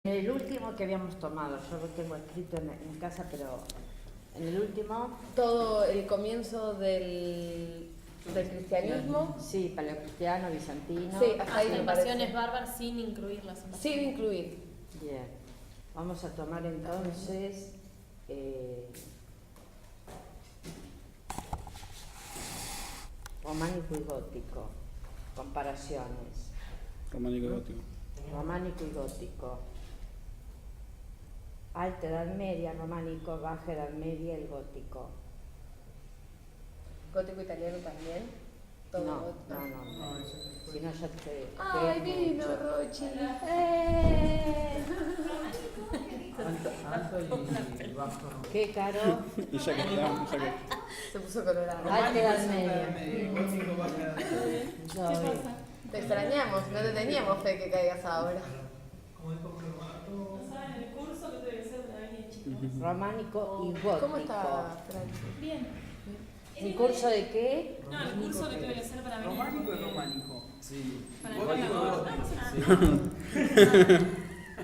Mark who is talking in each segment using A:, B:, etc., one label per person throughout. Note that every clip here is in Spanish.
A: El último que habíamos tomado, yo lo tengo escrito en casa, pero en el último...
B: Todo el comienzo del cristianismo.
A: Sí, paleocristiano, bizantino.
B: Sí,
C: Hasta invasiones bárbaras sin incluir las invasiones.
B: Sin incluir.
A: Bien. Vamos a tomar entonces... románico y gótico. Comparaciones.
D: Románico y gótico.
A: Románico y gótico. Alta Edad Media, románico, baja Edad Media, el gótico.
B: Gótico italiano también. Todo
A: No,
B: gótico.
A: no. Si no, ya te...
B: ¡Ay, vino Rochi!
E: Alto y bajo.
A: ¿Qué, Caro?
D: Y ya que está,
B: Se puso colorado.
A: Alta Edad Media.
E: Gótico, baja edad media.
A: Yo,
B: Te extrañamos, no te teníamos fe que caigas ahora.
E: Como dijo Formato.
C: No saben el curso que tuve que hacer una vez chico.
A: románico y gótico.
B: ¿Cómo está, Franci?
C: Bien.
A: ¿Un curso de qué?
C: No, el curso que tuve que hacer para venir.
E: Románico y románico. Sí.
C: Para
E: Gótico,
C: el
E: gótico.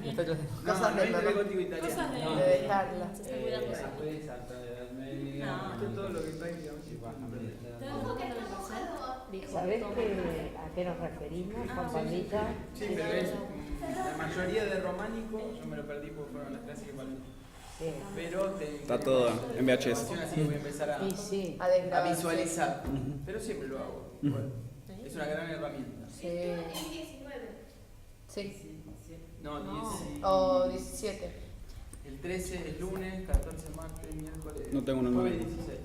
C: Bien.
B: Cosas
E: No,
B: de
E: no
B: mamá.
E: gótico italiano.
C: Cosas de-
E: No,
B: De dejarla.
C: Se está cuidando.
E: Después, alta edad media.
C: No.
E: Que todo lo que prácticamente baja media.
C: ¿Te das cuenta de lo que hacer? Dijo,
A: ¿Sabés
C: toma.
A: a qué nos referimos, Juan Pablito?
E: Sí, pero es la mayoría de románico, yo me lo perdí porque fueron las clases que faltan.
A: Sí.
E: Pero
D: Está todo en VHS.
E: Así que voy a empezar a,
A: Sí, sí.
B: A
E: a
B: desgrabar.
E: visualizar. Pero siempre lo hago. Igual. Es una gran herramienta.
B: Sí. Sí.
E: No,
C: No.
E: 10.
B: O 17.
E: El 13 es lunes, 14 martes, miércoles.
D: No tengo una
E: jueves
D: novela.
E: 16.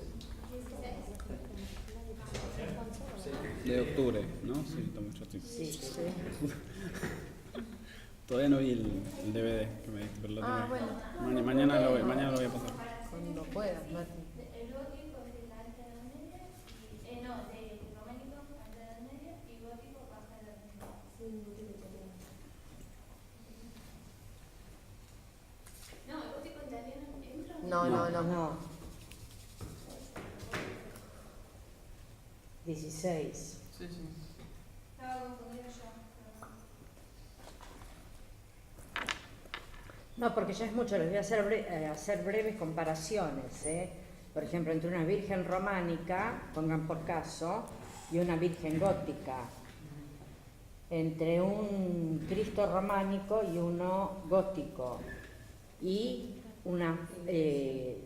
E: Sí.
D: De octubre, ¿no? Sí, está mucho tiempo.
A: Sí, sí.
D: Todavía no vi el DVD que me diste, pero lo
B: Ah,
D: tengo.
B: bueno.
D: Mañana lo voy a pasar.
B: Cuando puedas, Mati.
F: El gótico es de la alta edad media y no, de románico alta edad media y gótico baja edad media. No, el gótico italiano entra.
B: No.
A: 16.
E: Sí, sí.
F: Estaba confundida yo.
A: No, porque ya es mucho, les voy a hacer breves comparaciones. Por ejemplo, entre una virgen románica, pongan por caso, y una virgen gótica. Entre un Cristo románico y uno gótico. Y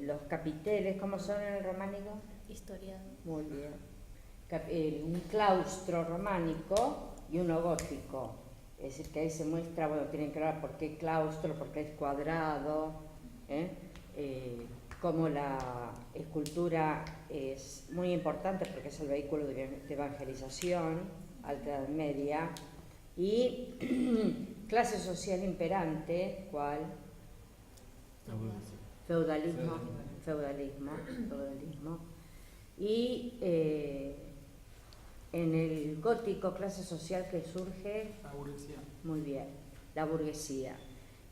A: los capiteles, ¿cómo son en el románico?
C: Historia.
A: Muy bien. Un claustro románico y uno gótico. Es decir, que ahí se muestra, bueno, tienen que ver por qué claustro, por qué es cuadrado, cómo la escultura es muy importante porque es el vehículo de evangelización, alta edad media, y clase social imperante, ¿cuál? Feudalismo. Y en el gótico, clase social que surge,
E: La burguesía.
A: muy bien, la burguesía.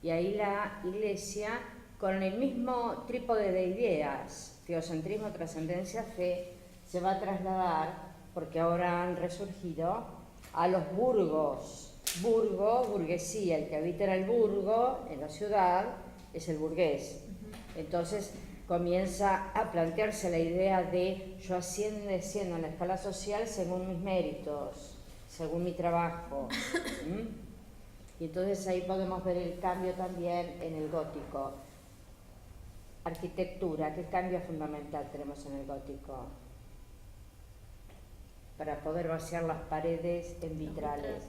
A: Y ahí la iglesia, con el mismo trípode de ideas, teocentrismo, trascendencia, fe, se va a trasladar, porque ahora han resurgido, a los burgos. Burgo, burguesía, el que habita en el burgo, en la ciudad, es el burgués. Entonces comienza a plantearse la idea de yo asciendo y desciendo en la escala social según mis méritos, según mi trabajo. Y entonces ahí podemos ver el cambio también en el gótico. Arquitectura, ¿qué cambio fundamental tenemos en el gótico? Para poder vaciar las paredes en vitrales.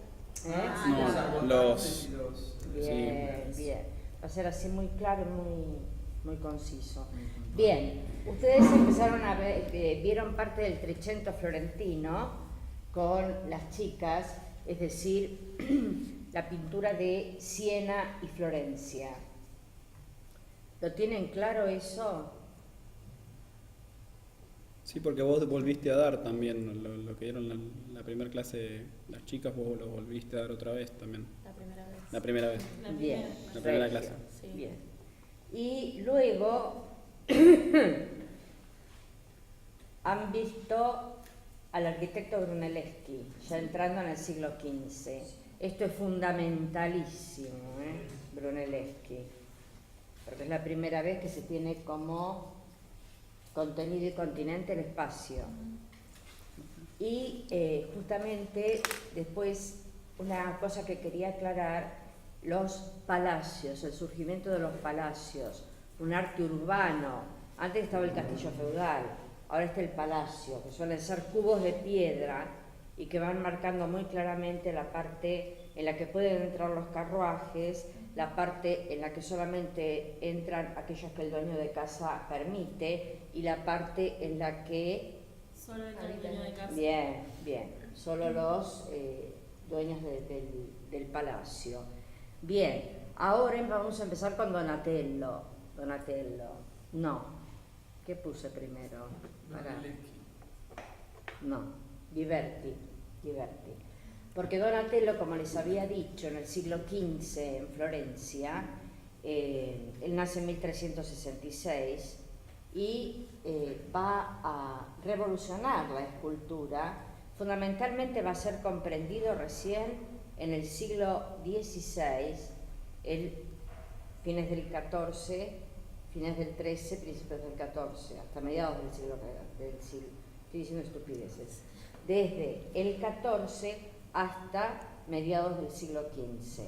D: No, los...
A: Bien, bien. Va a ser así muy claro y muy conciso. Bien, ustedes empezaron a ver, vieron parte del Trecento florentino con las chicas, es decir, la pintura de Siena y Florencia. ¿Lo tienen claro eso?
D: Sí, porque vos volviste a dar también lo que dieron la primera clase, las chicas, vos lo volviste a dar otra vez también.
C: La primera vez.
D: La primera vez.
C: La
A: Bien,
C: primera.
D: La primera
A: regio.
D: clase.
C: Sí.
A: Bien. Y luego han visto al arquitecto Brunelleschi, ya entrando en el siglo XV. Esto es fundamentalísimo, Brunelleschi, porque es la primera vez que se tiene como contenido y continente el espacio. Y justamente después una cosa que quería aclarar, los palacios, el surgimiento de los palacios, un arte urbano. Antes estaba el castillo feudal, ahora está el palacio, que suelen ser cubos de piedra y que van marcando muy claramente la parte en la que pueden entrar los carruajes, la parte en la que solamente entran aquellos que el dueño de casa permite y la parte en la que...
C: Solo entra el dueño de casa.
A: Bien, solo los dueños del palacio. Bien, ahora vamos a empezar con Donatello. No, ¿qué puse primero? No, Ghiberti. Porque Donatello, como les había dicho, en el siglo XV en Florencia, él nace en 1366 y va a revolucionar la escultura. Fundamentalmente va a ser comprendido recién en el siglo XVI, fines del XIV, fines del XIII, principios del XIV, hasta mediados del siglo estoy diciendo estupideces, desde el XIV hasta mediados del siglo XV.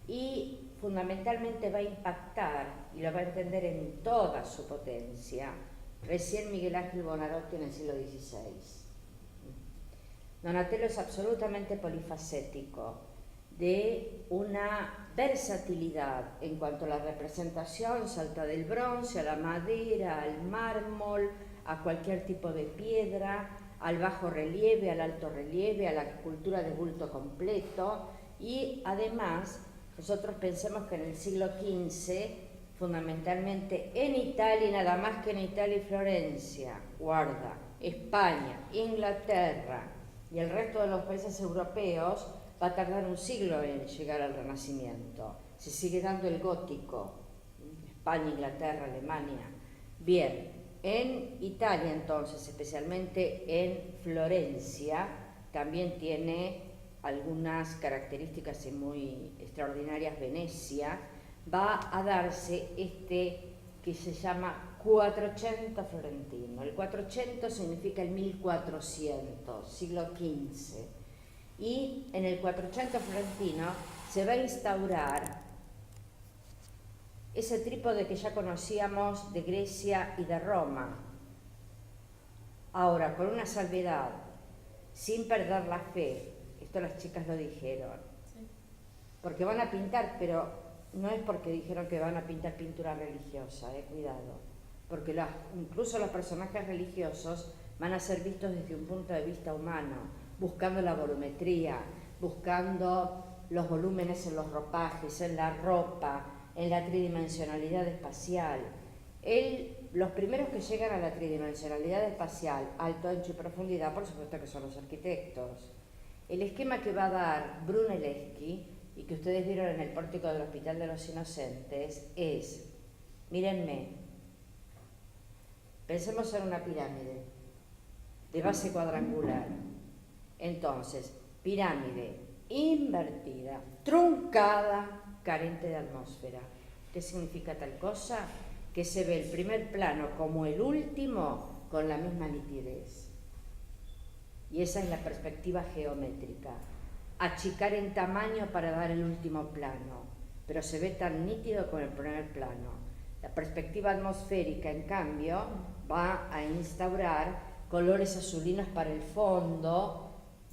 A: Y fundamentalmente va a impactar, y lo va a entender en toda su potencia, recién Miguel Ángel Buonarroti en el siglo XVI. Donatello es absolutamente polifacético, de una versatilidad en cuanto a la representación, salta del bronce a la madera, al mármol, a cualquier tipo de piedra, al bajo relieve, al alto relieve, a la escultura de bulto completo. Y además, nosotros pensemos que en el siglo XV, fundamentalmente en Italia, y nada más que en Italia y Florencia, guarda, España, Inglaterra y el resto de los países europeos, va a tardar un siglo en llegar al Renacimiento. Se sigue dando el gótico, España, Inglaterra, Alemania. Bien, en Italia entonces, especialmente en Florencia, también tiene algunas características muy extraordinarias. Venecia, va a darse que se llama Quattrocento florentino. El 400 significa el 1400, siglo XV. Y en el 400 florentino se va a instaurar ese trípode que ya conocíamos de Grecia y de Roma. Ahora, con una salvedad, sin perder la fe, esto las chicas lo dijeron,
C: Sí.
A: porque van a pintar, pero no es porque dijeron que van a pintar pintura religiosa, cuidado, porque incluso los personajes religiosos van a ser vistos desde un punto de vista humano, buscando la volumetría, buscando los volúmenes en los ropajes, en la ropa, en la tridimensionalidad espacial. Los primeros que llegan a la tridimensionalidad espacial, alto, ancho y profundidad, por supuesto que son los arquitectos. El esquema que va a dar Brunelleschi, y que ustedes vieron en el pórtico del Hospital de los Inocentes, es, mírenme, pensemos en una pirámide de base cuadrangular. Entonces, pirámide invertida, truncada, carente de atmósfera. ¿Qué significa tal cosa? Que se ve el primer plano como el último con la misma nitidez. Y esa es la perspectiva geométrica. Achicar en tamaño para dar el último plano, pero se ve tan nítido como el primer plano. La perspectiva atmosférica, en cambio, va a instaurar colores azulinos para el fondo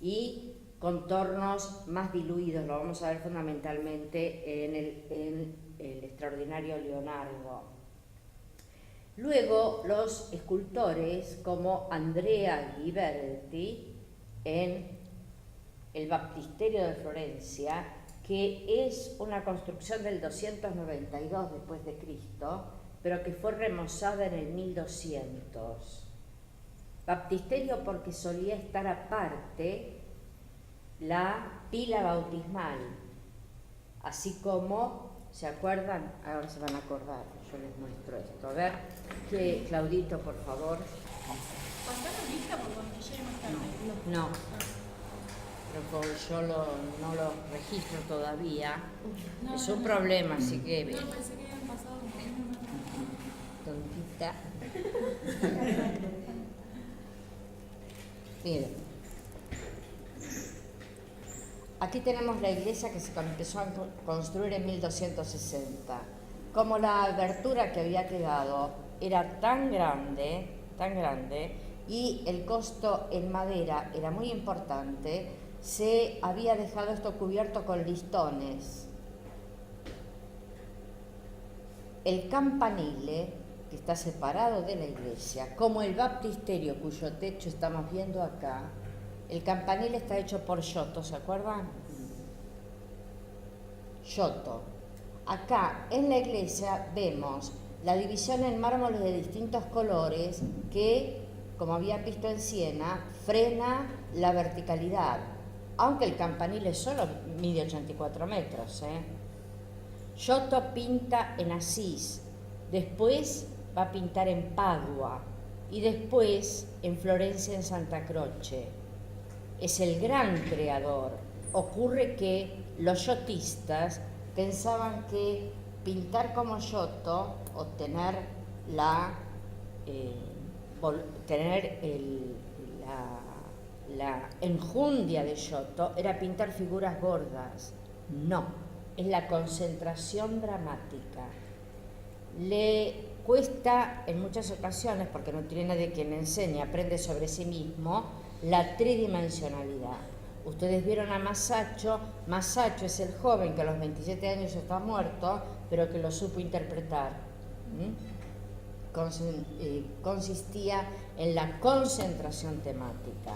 A: y contornos más diluidos. Lo vamos a ver fundamentalmente en el extraordinario Leonardo. Luego, los escultores como Andrea Ghiberti en el Baptisterio de Florencia, que es una construcción del 292 después de Cristo, pero que fue remozada en el 1200. Baptisterio porque solía estar aparte la pila bautismal, así como, ¿se acuerdan? Ahora se van a acordar, yo les muestro esto. A ver, Claudito, por favor.
C: ¿Pasaron lista por cuando llegue más tarde?
A: No. pero como yo no lo registro todavía,
C: No,
A: es
C: no,
A: un
C: no.
A: problema, así que
C: No, pensé que habían pasado.
A: tontita. Miren, aquí tenemos la iglesia que se empezó a construir en 1260. Como la abertura que había quedado era tan grande, y el costo en madera era muy importante, se había dejado esto cubierto con listones. El campanile, que está separado de la iglesia, como el baptisterio cuyo techo estamos viendo acá, el campanile está hecho por Giotto, ¿se acuerdan? Giotto. Acá en la iglesia vemos la división en mármoles de distintos colores que, como había visto en Siena, frena la verticalidad, aunque el campanile solo mide 84 metros. Giotto pinta en Asís, después va a pintar en Padua y después en Florencia, en Santa Croce. Es el gran creador. Ocurre que los giottistas pensaban que pintar como Giotto o tener la enjundia de Giotto era pintar figuras gordas. No, es la concentración dramática. Le cuesta en muchas ocasiones, porque no tiene nadie quien le enseñe, aprende sobre sí mismo, la tridimensionalidad. Ustedes vieron a Masaccio. Masaccio es el joven que a los 27 años está muerto, pero que lo supo interpretar. Consistía en la concentración temática.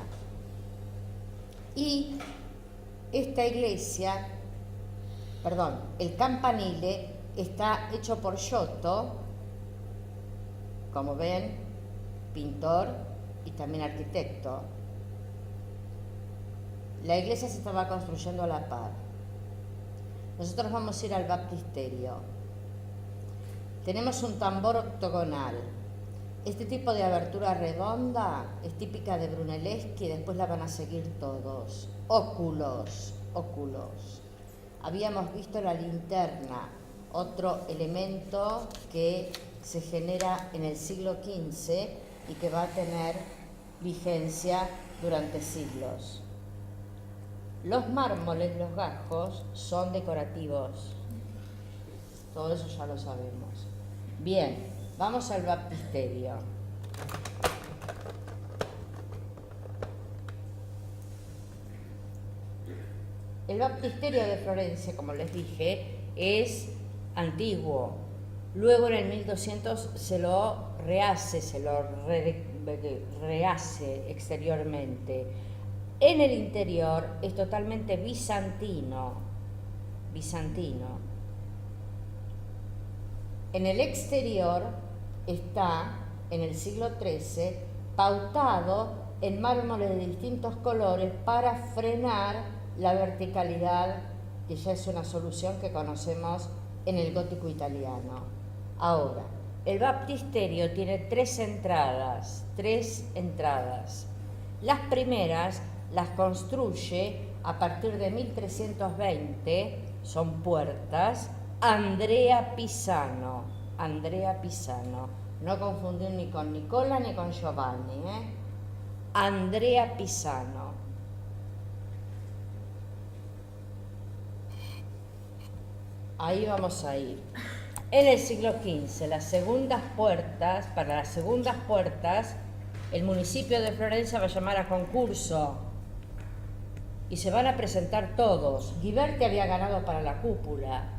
A: Y esta iglesia, el campanile está hecho por Giotto, como ven, pintor y también arquitecto. La iglesia se estaba construyendo a la par. Nosotros vamos a ir al baptisterio. Tenemos un tambor octogonal. Este tipo de abertura redonda es típica de Brunelleschi, después la van a seguir todos. Óculos. Habíamos visto la linterna, otro elemento que se genera en el siglo XV y que va a tener vigencia durante siglos. Los mármoles, los gajos, son decorativos. Todo eso ya lo sabemos. Bien, vamos al baptisterio. El baptisterio de Florencia, como les dije, es antiguo. Luego en el 1200 se lo rehace exteriormente. En el interior es totalmente bizantino. En el exterior está, en el siglo XIII, pautado en mármoles de distintos colores para frenar la verticalidad, que ya es una solución que conocemos en el gótico italiano. Ahora, el baptisterio tiene tres entradas. Las primeras las construye a partir de 1320, son puertas, Andrea Pisano, no confundir ni con Nicola ni con Giovanni, Andrea Pisano. Ahí vamos a ir. En el siglo XV, para las segundas puertas, el municipio de Florencia va a llamar a concurso y se van a presentar todos. Ghiberti había ganado para la cúpula.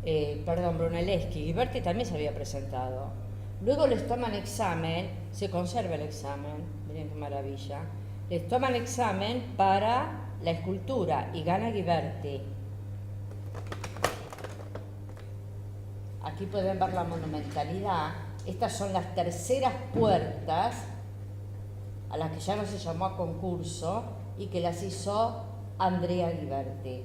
A: Brunelleschi. Ghiberti también se había presentado. Luego les toman examen, se conserva el examen, miren qué maravilla. Les toman examen para la escultura y gana Ghiberti. Aquí pueden ver la monumentalidad. Estas son las terceras puertas a las que ya no se llamó a concurso y que las hizo Andrea Ghiberti.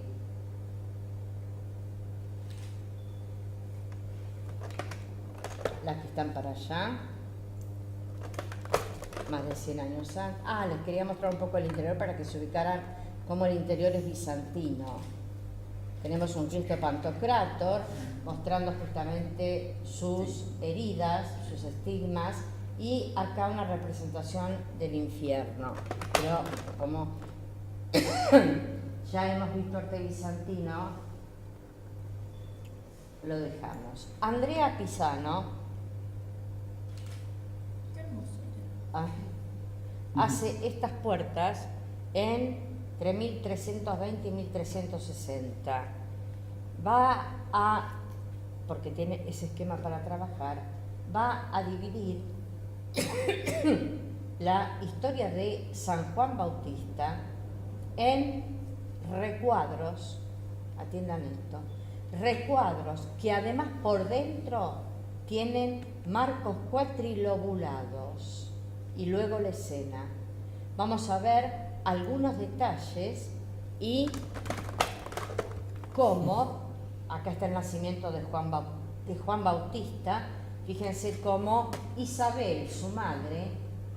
A: Las que están para allá, más de 100 años antes. Les quería mostrar un poco el interior para que se ubicaran como el interior es bizantino. Tenemos un Cristo Pantocrátor mostrando justamente sus heridas, sus estigmas, y acá una representación del infierno. Pero como ya hemos visto arte bizantino, lo dejamos. Andrea Pisano hace estas puertas entre 1320 y 1360. Va a, porque tiene ese esquema para trabajar, va a dividir la historia de San Juan Bautista en recuadros, atiendan esto, recuadros que además por dentro tienen marcos cuatrilobulados y luego la escena. Vamos a ver algunos detalles y cómo, acá está el nacimiento de Juan Bautista, fíjense cómo Isabel, su madre,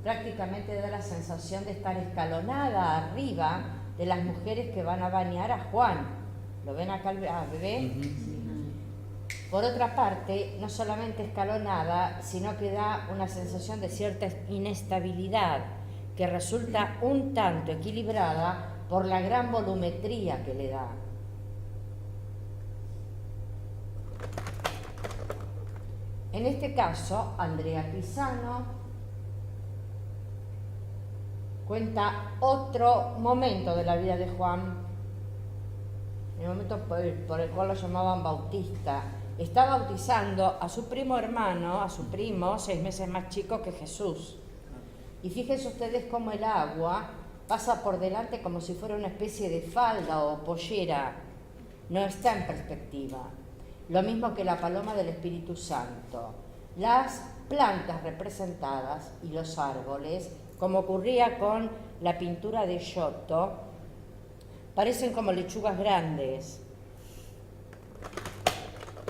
A: prácticamente da la sensación de estar escalonada arriba de las mujeres que van a bañar a Juan. ¿Lo ven acá al bebé? Por otra parte, no solamente escalonada, sino que da una sensación de cierta inestabilidad, que resulta un tanto equilibrada por la gran volumetría que le da. En este caso, Andrea Pisano cuenta otro momento de la vida de Juan, el momento por el cual lo llamaban Bautista. Está bautizando a su primo hermano, a su primo 6 meses más chico que Jesús. Y fíjense ustedes cómo el agua pasa por delante como si fuera una especie de falda o pollera. No está en perspectiva. Lo mismo que la paloma del Espíritu Santo. Las plantas representadas y los árboles, como ocurría con la pintura de Giotto, parecen como lechugas grandes.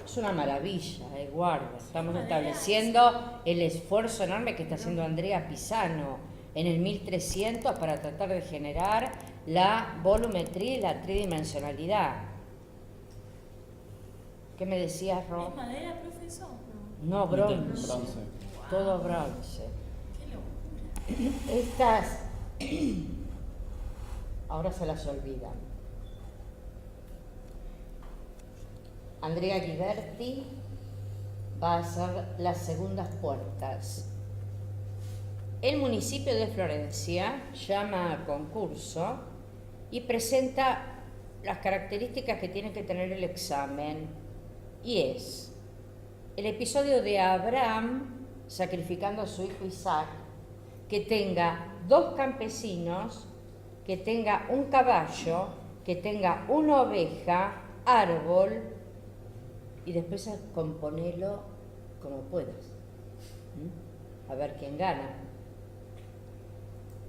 A: Es una maravilla, guarda. Estamos estableciendo el esfuerzo enorme que está haciendo Andrea Pisano en el 1300 para tratar de generar la volumetría y la tridimensionalidad. ¿Qué me decías, Ro?
C: ¿Es madera, profesor?
A: No, bronce.
D: Bronce.
A: Todo bronce.
C: Qué locura.
A: Estas ahora se las olvidan. Andrea Ghiberti va a hacer las segundas puertas. El municipio de Florencia llama a concurso y presenta las características que tiene que tener el examen, y es el episodio de Abraham sacrificando a su hijo Isaac, que tenga 2 campesinos, que tenga un caballo, que tenga una oveja, árbol, y después componelo como puedas. A ver quién gana.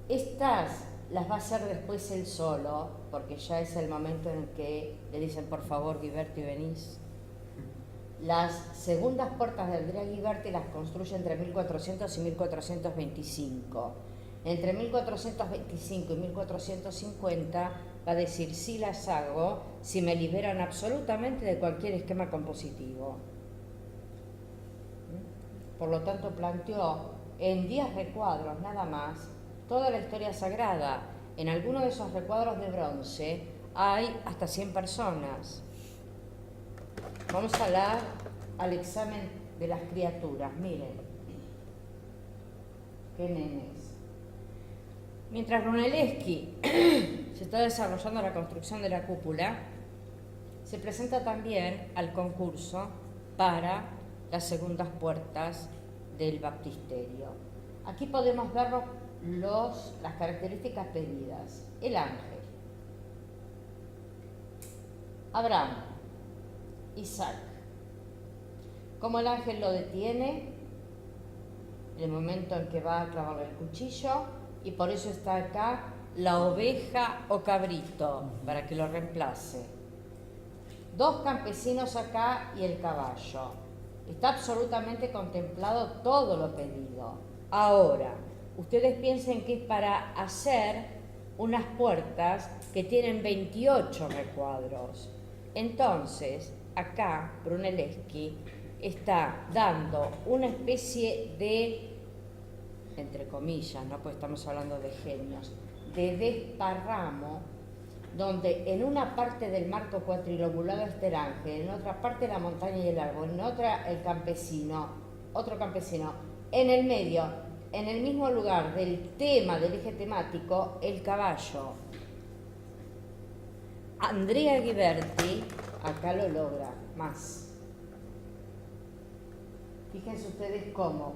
A: Estas las va a hacer después él solo, porque ya es el momento en el que le dicen, por favor, Ghiberti, venís. Las segundas puertas de Andrea Ghiberti las construye entre 1400 y 1425. Entre 1425 y 1450 va a decir, sí las hago, si me liberan absolutamente de cualquier esquema compositivo. Por lo tanto, planteó en 10 recuadros nada más toda la historia sagrada. En algunos de esos recuadros de bronce hay hasta 100 personas. Vamos a hablar al examen de las criaturas. Miren, qué nenes. Mientras Brunelleschi se está desarrollando la construcción de la cúpula, se presenta también al concurso para las segundas puertas del baptisterio. Aquí podemos ver las características pedidas. El ángel, Abraham, Isaac. Como el ángel lo detiene en el momento en que va a clavarle el cuchillo, y por eso está acá la oveja o cabrito, para que lo reemplace. 2 campesinos acá y el caballo. Está absolutamente contemplado todo lo pedido. Ahora, ustedes piensen que es para hacer unas puertas que tienen 28 recuadros. Entonces, acá Brunelleschi está dando una especie de, entre comillas, ¿no? Pues estamos hablando de genios, de desparramo, donde en una parte del marco cuatrilobulado está el ángel, en otra parte la montaña y el árbol, en otra el campesino, otro campesino, en el medio, en el mismo lugar del tema, del eje temático, el caballo. Andrea Ghiberti acá lo logra más. Fíjense ustedes cómo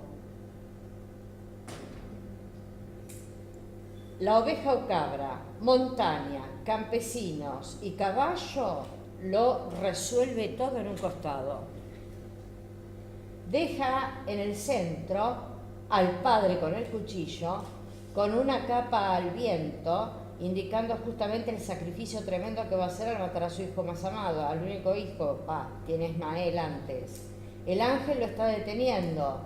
A: la oveja o cabra, montaña, campesinos y caballo lo resuelve todo en un costado. Deja en el centro al padre con el cuchillo, con una capa al viento, indicando justamente el sacrificio tremendo que va a hacer al matar a su hijo más amado, al único hijo, tiene Ismael antes. El ángel lo está deteniendo,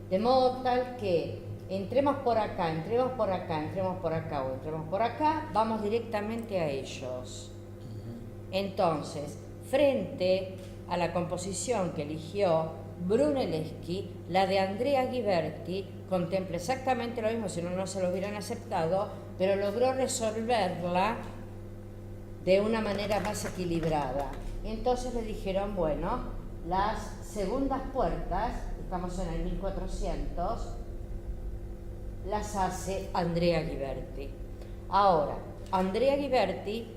A: de modo tal que entremos por acá, entremos por acá, entremos por acá o entremos por acá, vamos directamente a ellos. Entonces, frente a la composición que eligió Brunelleschi, la de Andrea Ghiberti contempla exactamente lo mismo, si no, no se lo hubieran aceptado, pero logró resolverla de una manera más equilibrada. Entonces le dijeron, bueno, las segundas puertas, estamos en el 1400, las hace Andrea Ghiberti. Ahora, Andrea Ghiberti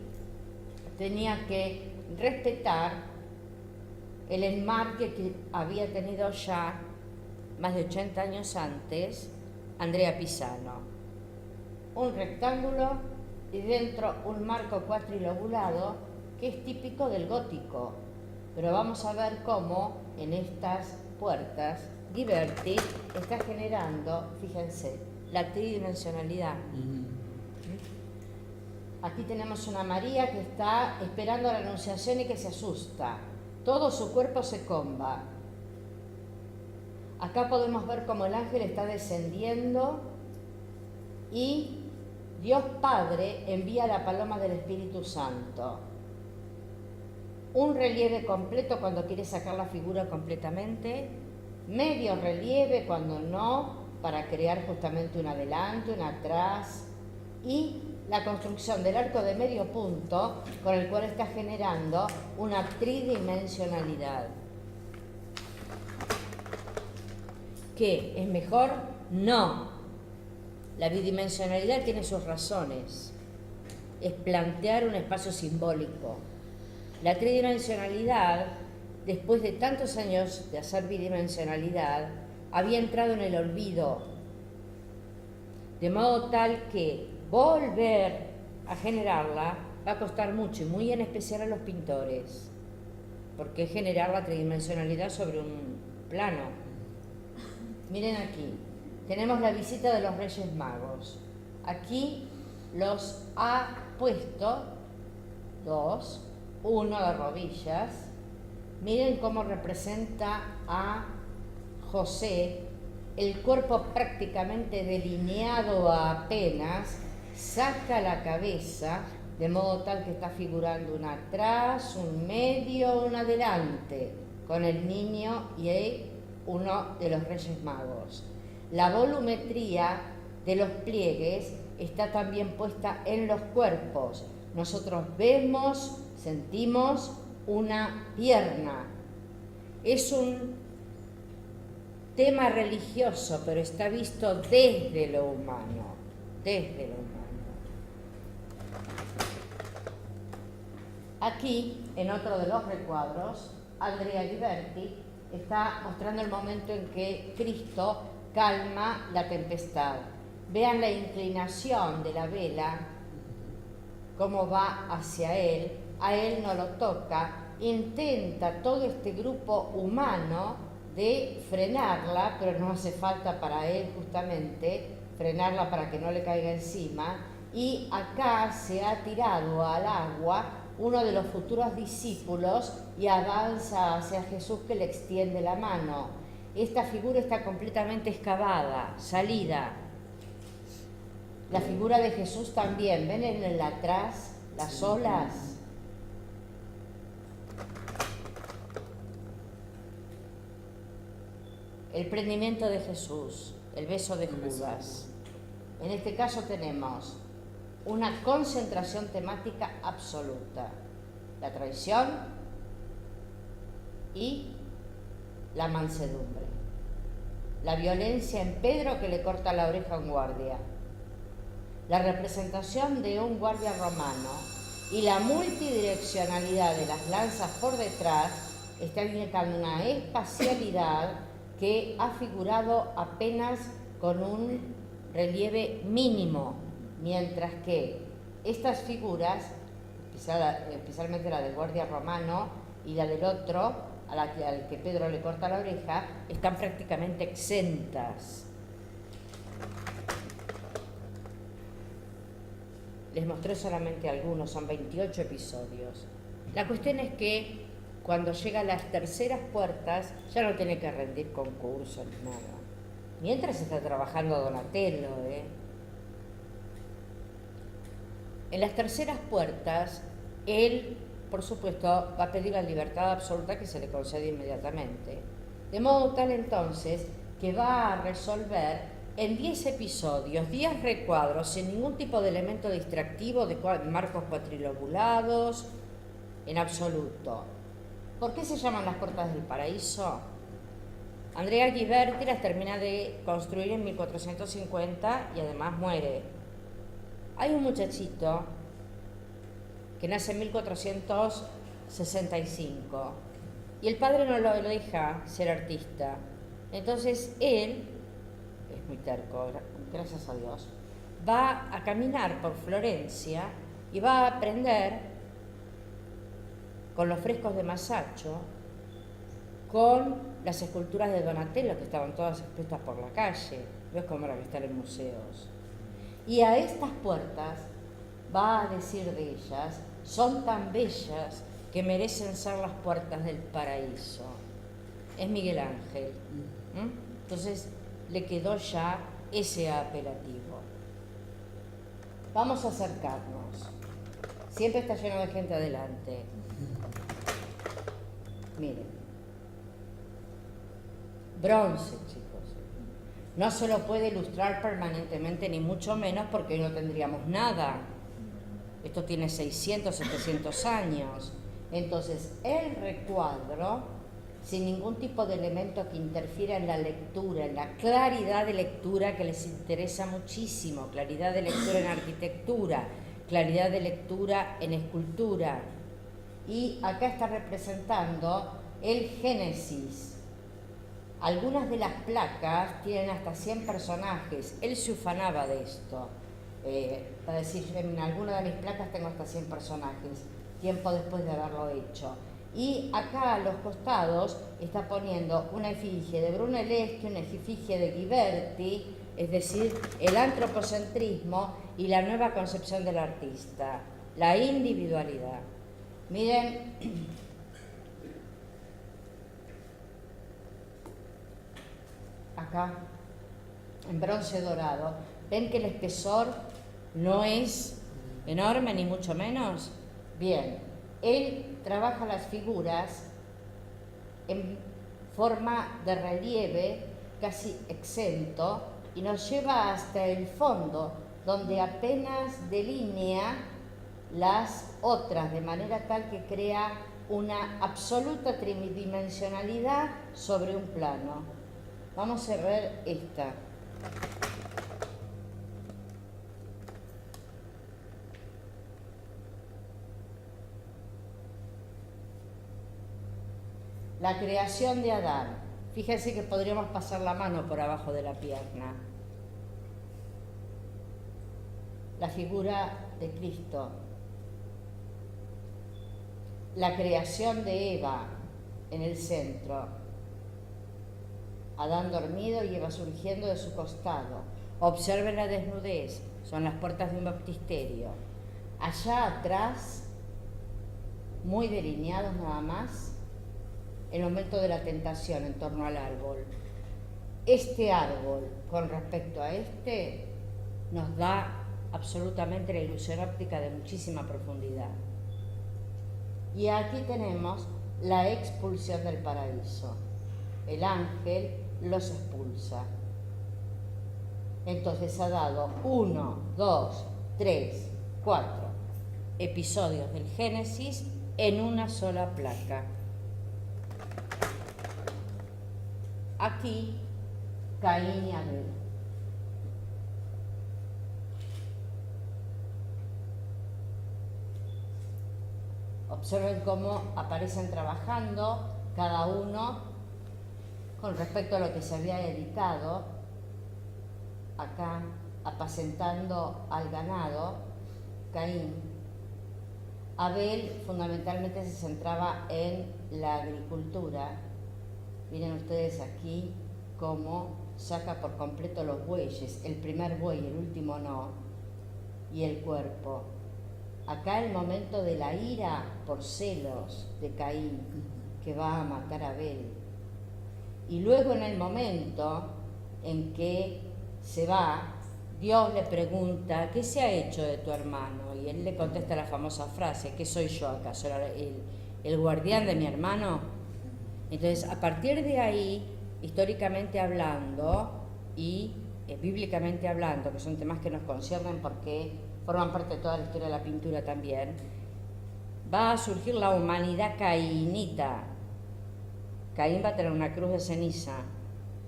A: tenía que respetar el enmarque que había tenido ya más de 80 años antes Andrea Pisano. Un rectángulo y dentro un marco cuatrilobulado que es típico del gótico. Pero vamos a ver cómo en estas puertas Ghiberti está generando, fíjense, la tridimensionalidad. Aquí tenemos una María que está esperando a la Anunciación y que se asusta. Todo su cuerpo se comba. Acá podemos ver cómo el ángel está descendiendo y Dios Padre envía la paloma del Espíritu Santo. Un relieve completo cuando quiere sacar la figura completamente, medio relieve cuando no, para crear justamente un adelante, un atrás, y la construcción del arco de medio punto con el cual está generando una tridimensionalidad. ¿Qué? ¿Es mejor? No. La bidimensionalidad tiene sus razones. Es plantear un espacio simbólico. La tridimensionalidad, después de tantos años de hacer bidimensionalidad, había entrado en el olvido, de modo tal que volver a generarla va a costar mucho, y muy en especial a los pintores, porque es generar la tridimensionalidad sobre un plano. Miren aquí, tenemos la visita de los Reyes Magos. Aquí los ha puesto dos, uno de rodillas. Miren cómo representa a José, el cuerpo prácticamente delineado apenas, saca la cabeza, de modo tal que está figurando un atrás, un medio, un adelante, con el niño y uno de los Reyes Magos. La volumetría de los pliegues está también puesta en los cuerpos. Nosotros vemos, sentimos una pierna. Es un tema religioso, pero está visto desde lo humano, desde lo humano. Aquí, en otro de los recuadros, Andrea Ghiberti está mostrando el momento en que Cristo calma la tempestad. Vean la inclinación de la vela, cómo va hacia él, a él no lo toca, intenta todo este grupo humano de frenarla, pero no hace falta para él justamente frenarla para que no le caiga encima, y acá se ha tirado al agua uno de los futuros discípulos y avanza hacia Jesús, que le extiende la mano. Esta figura está completamente excavada, salida. La figura de Jesús también, ¿ven en el atrás las olas? El prendimiento de Jesús, el beso de Judas. En este caso tenemos una concentración temática absoluta. La traición y la mansedumbre. La violencia en Pedro que le corta la oreja a un guardia. La representación de un guardia romano y la multidireccionalidad de las lanzas por detrás está indicando una espacialidad que ha figurado apenas con un relieve mínimo, mientras que estas figuras, especialmente la del guardia romano y la del otro, al que Pedro le corta la oreja, están prácticamente exentas. Les mostré solamente algunos, son 28 episodios. La cuestión es que cuando llega a las terceras puertas ya no tiene que rendir concurso ni nada. Mientras está trabajando Donatello, En las terceras puertas, él, por supuesto, va a pedir la libertad absoluta que se le concede inmediatamente. De modo tal entonces que va a resolver en 10 episodios, 10 recuadros, sin ningún tipo de elemento distractivo, de marcos cuatrilobulados, en absoluto. ¿Por qué se llaman las puertas del paraíso? Andrea Ghiberti las termina de construir en 1450 y además muere. Hay un muchachito que nace en 1465 y el padre no lo deja ser artista. Entonces él, es muy terco, gracias a Dios, va a caminar por Florencia y va a aprender con los frescos de Masaccio, con las esculturas de Donatello que estaban todas expuestas por la calle, ves cómo era que están en museos. Y a estas puertas va a decir de ellas, son tan bellas que merecen ser las puertas del paraíso. Es Miguel Ángel. Entonces le quedó ya ese apelativo. Vamos a acercarnos. Siempre está lleno de gente adelante. Miren. Bronce, chicos. No se lo puede ilustrar permanentemente, ni mucho menos, porque hoy no tendríamos nada. Esto tiene 600, 700 años. Entonces, el recuadro, sin ningún tipo de elemento que interfiera en la lectura, en la claridad de lectura que les interesa muchísimo, claridad de lectura en arquitectura, claridad de lectura en escultura. Y acá está representando el Génesis. Algunas de las placas tienen hasta 100 personajes. Él se ufanaba de esto. Para decir, en alguna de mis placas tengo hasta 100 personajes, tiempo después de haberlo hecho. Y acá a los costados está poniendo una efigie de Brunelleschi, una efigie de Ghiberti, es decir, el antropocentrismo y la nueva concepción del artista, la individualidad. Miren, acá, en bronce dorado, ¿ven que el espesor no es enorme ni mucho menos? Bien, él trabaja las figuras en forma de relieve casi exento y nos lleva hasta el fondo, donde apenas delinea las otras, de manera tal que crea una absoluta tridimensionalidad sobre un plano. Vamos a ver esta. La creación de Adán. Fíjense que podríamos pasar la mano por abajo de la pierna. La figura de Cristo. La creación de Eva en el centro. Adán dormido y Eva surgiendo de su costado. Observen la desnudez, son las puertas de un baptisterio. Allá atrás, muy delineados nada más, el momento de la tentación en torno al árbol. Este árbol, con respecto a este, nos da absolutamente la ilusión óptica de muchísima profundidad. Y aquí tenemos la expulsión del paraíso. El ángel los expulsa. Entonces ha dado 1, 2, 3, 4 episodios del Génesis en una sola placa. Aquí, Caín y Abel. Observen cómo aparecen trabajando cada uno con respecto a lo que se había dedicado. Acá, apacentando al ganado, Caín. Abel fundamentalmente se centraba en la agricultura. Miren ustedes aquí cómo saca por completo los bueyes, el primer buey, el último no, y el cuerpo. Acá el momento de la ira por celos de Caín, que va a matar a Abel. Y luego en el momento en que se va, Dios le pregunta, ¿qué se ha hecho de tu hermano? Y él le contesta la famosa frase, ¿qué soy yo acaso? ¿El guardián de mi hermano? Entonces, a partir de ahí, históricamente hablando y bíblicamente hablando, que son temas que nos conciernen porque forman parte de toda la historia de la pintura también, va a surgir la humanidad caínita. Caín va a tener una cruz de ceniza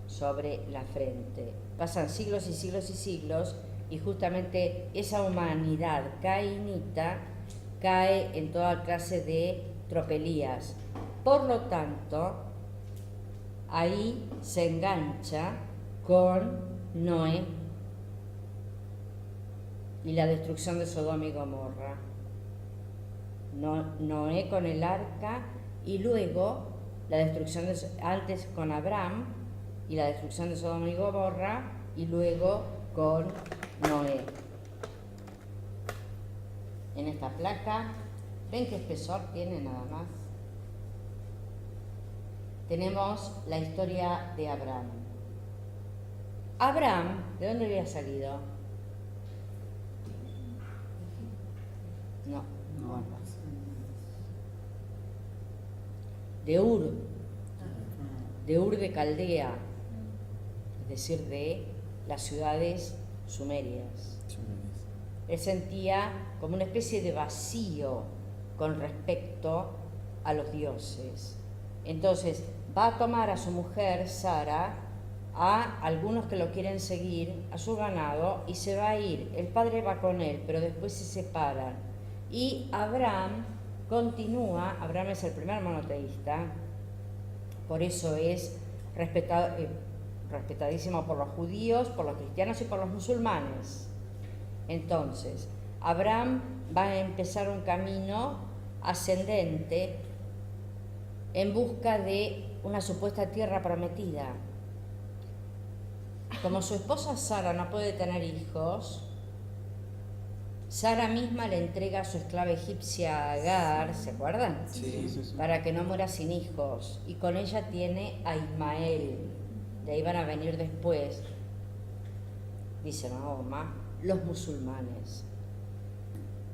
A: sobre la frente. Pasan siglos y siglos y siglos y justamente esa humanidad caínita cae en toda clase de tropelías. Por lo tanto, ahí se engancha con Noé y la destrucción de Sodoma y Gomorra. Noé con el arca y luego la destrucción antes con Abraham y la destrucción de Sodoma y Gomorra y luego con Noé. En esta placa, ¿ven qué espesor tiene nada más? Tenemos la historia de Abraham. Abraham, ¿de dónde había salido? No. De Ur de Caldea, es decir, de las ciudades sumerias. Él sentía como una especie de vacío con respecto a los dioses. Entonces va a tomar a su mujer, Sara, a algunos que lo quieren seguir, a su ganado, y se va a ir. El padre va con él, pero después se separan. Y Abraham continúa, Abraham es el primer monoteísta, por eso es respetadísimo por los judíos, por los cristianos y por los musulmanes. Entonces, Abraham va a empezar un camino ascendente en busca de una supuesta tierra prometida. Como su esposa Sara no puede tener hijos, Sara misma le entrega a su esclava egipcia Agar, ¿se acuerdan?
D: Sí.
A: Para que no muera sin hijos. Y con ella tiene a Ismael. De ahí van a venir después, dice Mahoma, los musulmanes.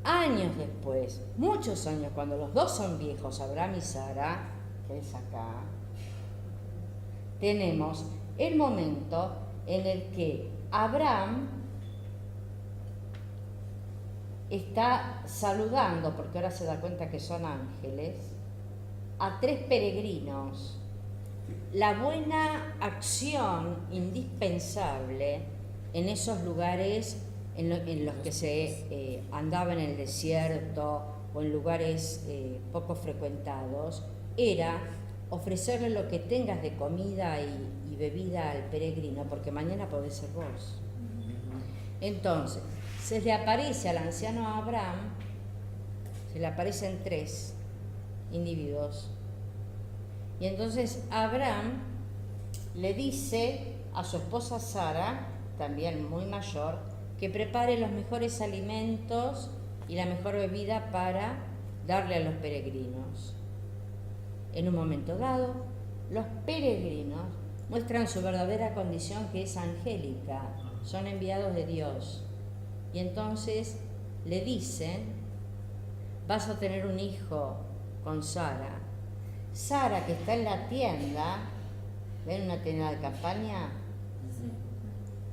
A: Años después, muchos años, cuando los dos son viejos, Abraham y Sara, que es acá, tenemos el momento en el que Abraham está saludando, porque ahora se da cuenta que son ángeles, a 3 peregrinos. La buena acción indispensable en esos lugares en los que se andaba en el desierto o en lugares poco frecuentados era ofrecerle lo que tengas de comida y bebida al peregrino, porque mañana podés ser vos. Entonces, se le aparece al anciano Abraham, se le aparecen 3 individuos. Y entonces Abraham le dice a su esposa Sara, también muy mayor, que prepare los mejores alimentos y la mejor bebida para darle a los peregrinos. En un momento dado, los peregrinos muestran su verdadera condición, que es angélica, son enviados de Dios. Y entonces le dicen, vas a tener un hijo con Sara. Sara, que está en la tienda, ¿ven una tienda de campaña?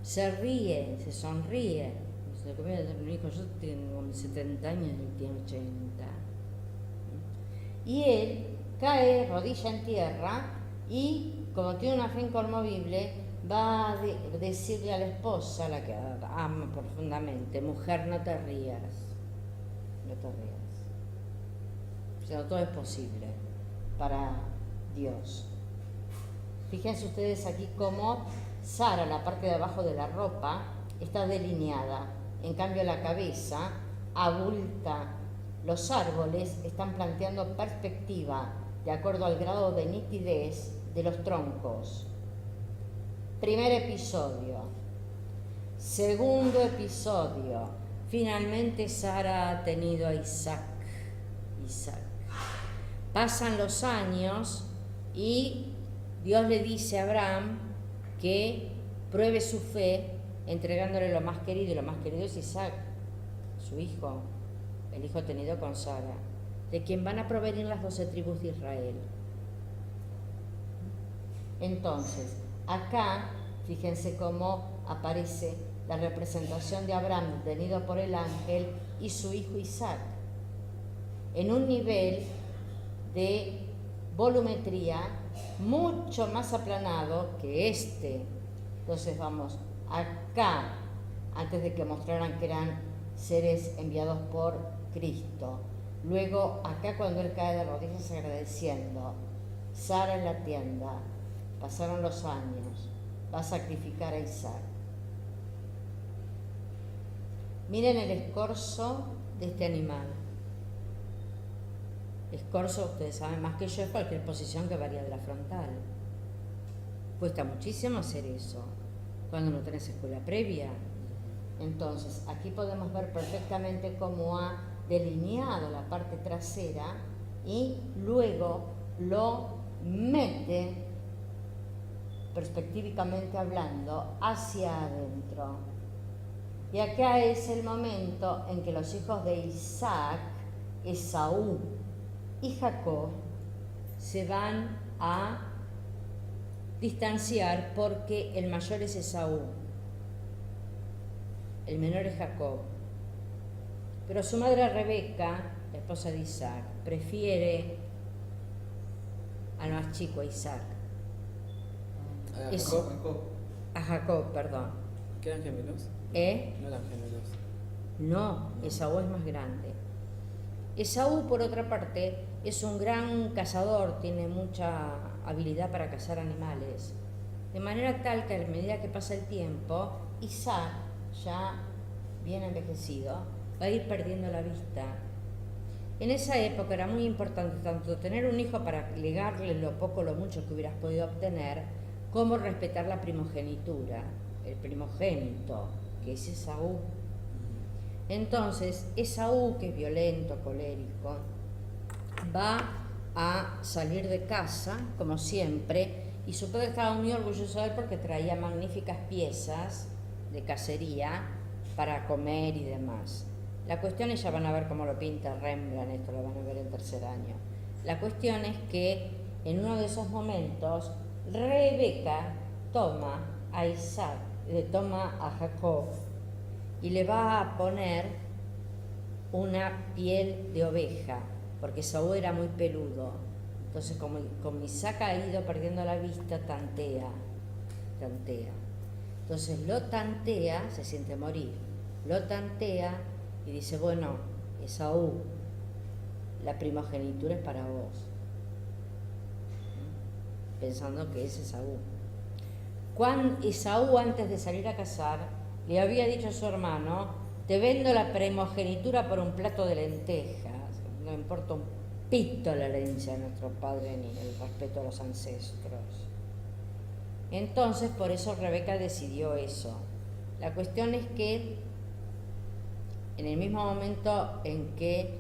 A: Se ríe, se sonríe. Dice, ¿cómo voy a tener un hijo? Yo tengo 70 años y él tiene 80. Y él cae rodilla en tierra y, como tiene una fe inconmovible, va a decirle a la esposa, la que ama profundamente, mujer, no te rías, no te rías. O sea, todo es posible para Dios. Fíjense ustedes aquí cómo Sara, la parte de abajo de la ropa, está delineada. En cambio, la cabeza abulta. Los árboles están planteando perspectiva de acuerdo al grado de nitidez de los troncos. Primer episodio. Segundo episodio. Finalmente Sara ha tenido a Isaac. Pasan los años y Dios le dice a Abraham que pruebe su fe entregándole lo más querido, y lo más querido es Isaac, su hijo, el hijo tenido con Sara, de quien van a provenir las 12 tribus de Israel. Entonces, acá, fíjense cómo aparece la representación de Abraham tenido por el ángel y su hijo Isaac, en un nivel de volumetría mucho más aplanado que este. Entonces vamos, acá, antes de que mostraran que eran seres enviados por Cristo. Luego, acá cuando él cae de rodillas agradeciendo, Sara en la tienda, pasaron los años, va a sacrificar a Isaac. Miren el escorzo de este animal. Escorzo, ustedes saben más que yo, es cualquier posición que varía de la frontal. Cuesta muchísimo hacer eso cuando no tenés escuela previa. Entonces, aquí podemos ver perfectamente cómo ha delineado la parte trasera y luego lo mete, perspectivamente hablando, hacia adentro. Y acá es el momento en que los hijos de Isaac, Esaú y Jacob, se van a distanciar porque el mayor es Esaú, el menor es Jacob. Pero su madre Rebeca, la esposa de Isaac, prefiere al más chico, a Isaac. A Jacob, perdón.
D: ¿Quedan gemelos? No eran gemelos.
A: No, Esaú es más grande. Esaú, por otra parte, es un gran cazador, tiene mucha habilidad para cazar animales. De manera tal que a medida que pasa el tiempo, Isaac, ya bien envejecido, va a ir perdiendo la vista. En esa época era muy importante tanto tener un hijo para legarle lo poco o lo mucho que hubieras podido obtener, como respetar la primogenitura, el primogénito, que es Esaú. Entonces, Esaú, que es violento, colérico, va a salir de casa, como siempre, y su padre estaba muy orgulloso de él porque traía magníficas piezas de cacería para comer y demás. La cuestión es, ya van a ver cómo lo pinta Rembrandt, esto lo van a ver en tercer año. La cuestión es que en uno de esos momentos, Rebeca toma a Isaac, le toma a Jacob y le va a poner una piel de oveja, porque Esaú era muy peludo. Entonces, como Isaac ha ido perdiendo la vista, tantea. Entonces lo tantea, se siente morir, lo tantea y dice, bueno, Esaú, la primogenitura es para vos. Pensando que es Esaú. Cuando Esaú, antes de salir a cazar, le había dicho a su hermano, te vendo la primogenitura por un plato de lentejas. No importa un pito la herencia de nuestro padre ni el respeto a los ancestros. Entonces, por eso Rebeca decidió eso. La cuestión es que en el mismo momento en que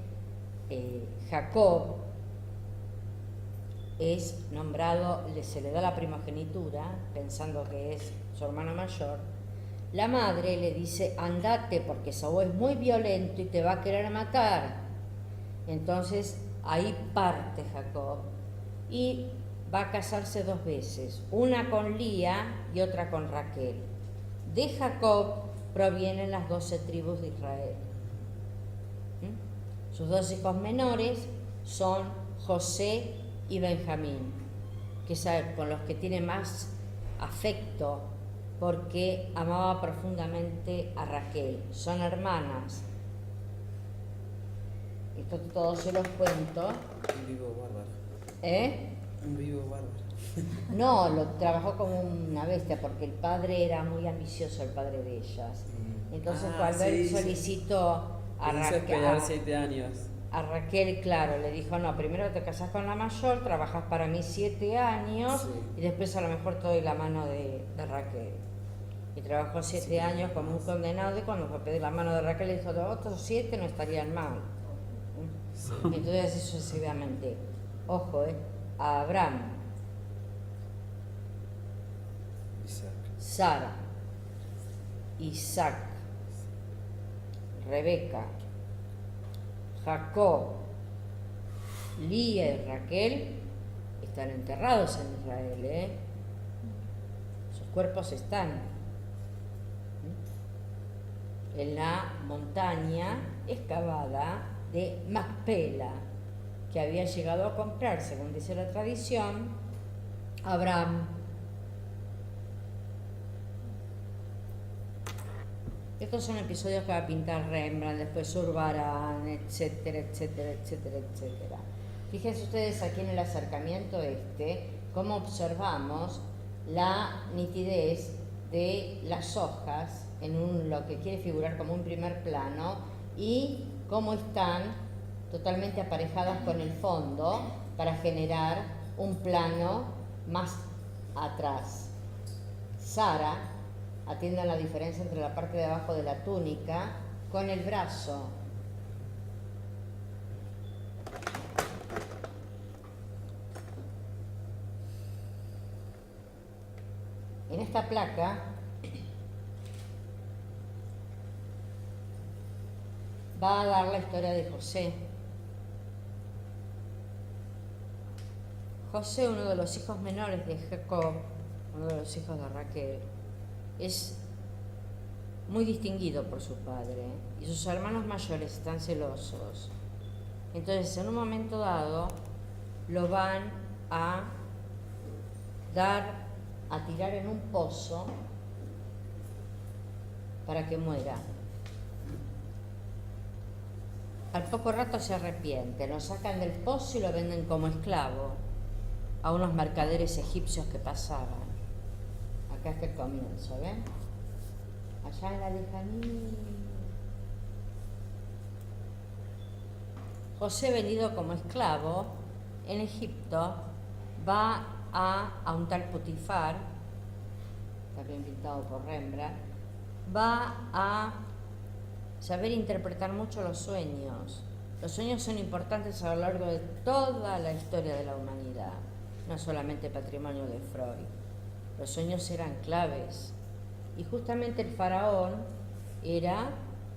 A: Jacob es nombrado, se le da la primogenitura, pensando que es su hermano mayor, La madre le dice, andate porque Esaú es muy violento y te va a querer matar. Entonces ahí parte Jacob y va a casarse 2 veces, una con Lía y otra con Raquel. De Jacob provienen las 12 tribus de Israel. Sus 2 hijos menores son José y Benjamín, que es con los que tiene más afecto porque amaba profundamente a Raquel. Son hermanas. Esto todo se los cuento.
G: Un vivo bárbaro.
A: ¿Eh?
G: Un vivo bárbaro.
A: No, lo trabajó como una bestia porque el padre era muy ambicioso, el padre de ellas. Entonces cuando él solicitó a
G: Hizo esperar 7 años.
A: a Raquel, claro, le dijo, no, primero te casas con la mayor, trabajas para mí 7 años
G: Sí.
A: y después a lo mejor te doy la mano de Raquel. Y trabajó 7 años como un condenado y cuando fue a pedir la mano de Raquel le dijo, otros 7 no estarían mal. Entonces así sucesivamente. Ojo, a Abraham,
G: Isaac.
A: Sara, Isaac, Rebeca, Jacob, Lía y Raquel están enterrados en Israel, Sus cuerpos están en la montaña excavada de Macpela, que había llegado a comprar, según dice la tradición, Abraham. Estos son episodios que va a pintar Rembrandt, después Zurbarán, etcétera, etcétera, etcétera, etcétera. Fíjense ustedes aquí en el acercamiento cómo observamos la nitidez de las hojas en lo que quiere figurar como un primer plano y cómo están totalmente aparejadas con el fondo para generar un plano más atrás. Sara, atiendan la diferencia entre la parte de abajo de la túnica con el brazo. En esta placa va a dar la historia de José. José, uno de los hijos menores de Jacob, uno de los hijos de Raquel, es muy distinguido por su padre y sus hermanos mayores están celosos. Entonces, en un momento dado, lo van a tirar en un pozo para que muera. Al poco rato se arrepiente, lo sacan del pozo y lo venden como esclavo a unos mercaderes egipcios que pasaban. Acá está el comienzo, ¿ven? Allá en la lejanía. José, vendido como esclavo en Egipto, va a un tal Potifar, también pintado por Rembrandt, va a saber interpretar mucho los sueños. Los sueños son importantes a lo largo de toda la historia de la humanidad, no solamente patrimonio de Freud. Los sueños eran claves y justamente el faraón era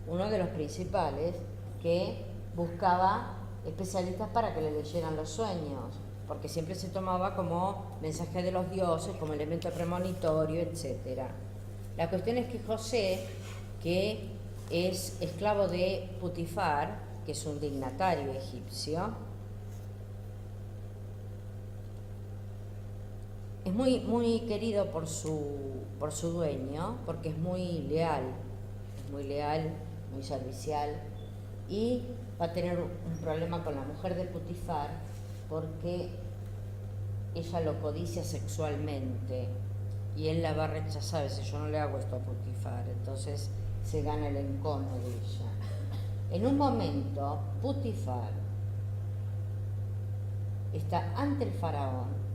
A: uno de los principales que buscaba especialistas para que le leyeran los sueños, porque siempre se tomaba como mensaje de los dioses, como elemento premonitorio, etc. La cuestión es que José, que es esclavo de Potifar, que es un dignatario egipcio, es muy querido por su dueño, porque es muy leal, muy servicial, y va a tener un problema con la mujer de Potifar porque ella lo codicia sexualmente y él la va a rechazar, dice, yo no le hago esto a Potifar, entonces se gana el encono de ella. En un momento, Potifar está ante el faraón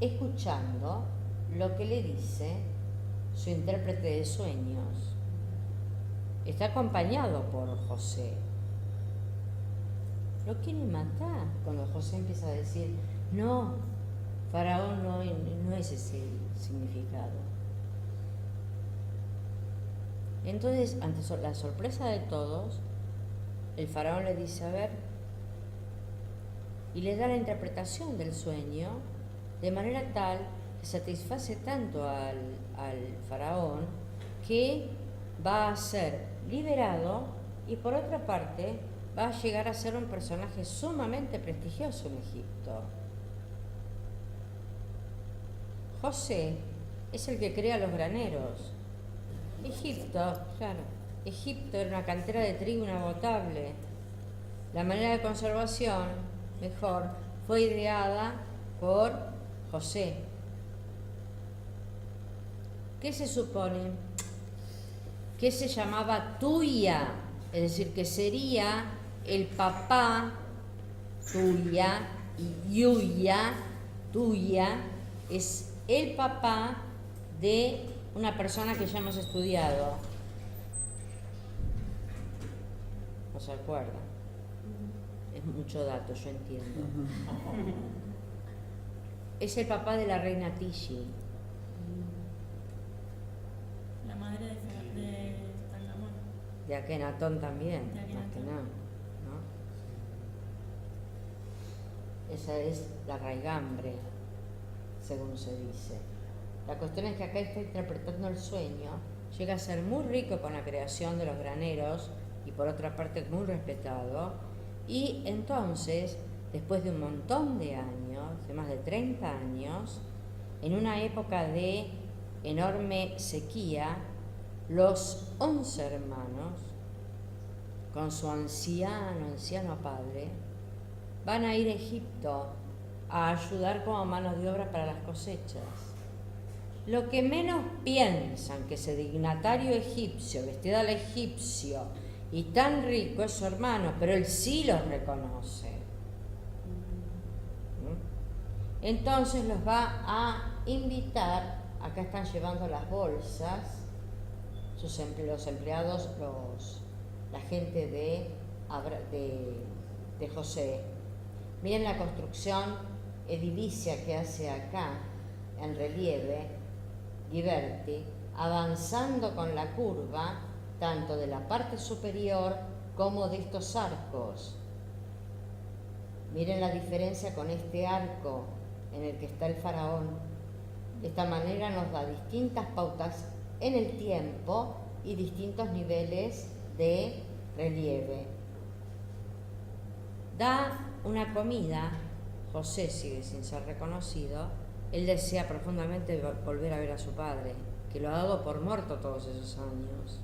A: escuchando lo que le dice su intérprete de sueños. Está acompañado por José. Lo quiere matar cuando José empieza a decir, no, faraón no es ese el significado. Entonces, ante la sorpresa de todos, el faraón le dice, a ver, y le da la interpretación del sueño de manera tal que satisface tanto al faraón que va a ser liberado y por otra parte va a llegar a ser un personaje sumamente prestigioso en Egipto. José es el que crea los graneros. Egipto, claro, Egipto era una cantera de trigo inagotable. La manera de conservación mejor fue ideada por José. ¿Qué se supone? Que se llamaba Tuya, es decir, que sería el papá, Tuya, y Yuya, Tuya, es el papá de una persona que ya hemos estudiado. ¿No se acuerdan? Es mucho dato, yo entiendo. Es el papá de la reina Tishi.
C: La madre de Tutankamón.
A: De Akenatón también,
C: De
A: más que
C: Akenatón.
A: nada, ¿no? Esa es la raigambre, según se dice. La cuestión es que acá está interpretando el sueño, llega a ser muy rico con la creación de los graneros y por otra parte muy respetado, y entonces, después de un montón de años, de más de 30 años, en una época de enorme sequía, los 11 hermanos, con su anciano padre, van a ir a Egipto a ayudar como manos de obra para las cosechas. Lo que menos piensan que ese dignatario egipcio, vestido al egipcio y tan rico es su hermano, pero él sí los reconoce. Entonces los va a invitar, acá están llevando las bolsas, los empleados, la gente de José. Miren la construcción edilicia que hace acá, en relieve, Ghiberti, avanzando con la curva, tanto de la parte superior como de estos arcos. Miren la diferencia con este arco en el que está el faraón. De esta manera nos da distintas pautas en el tiempo y distintos niveles de relieve. Da una comida, José sigue sin ser reconocido, él desea profundamente volver a ver a su padre, que lo ha dado por muerto todos esos años,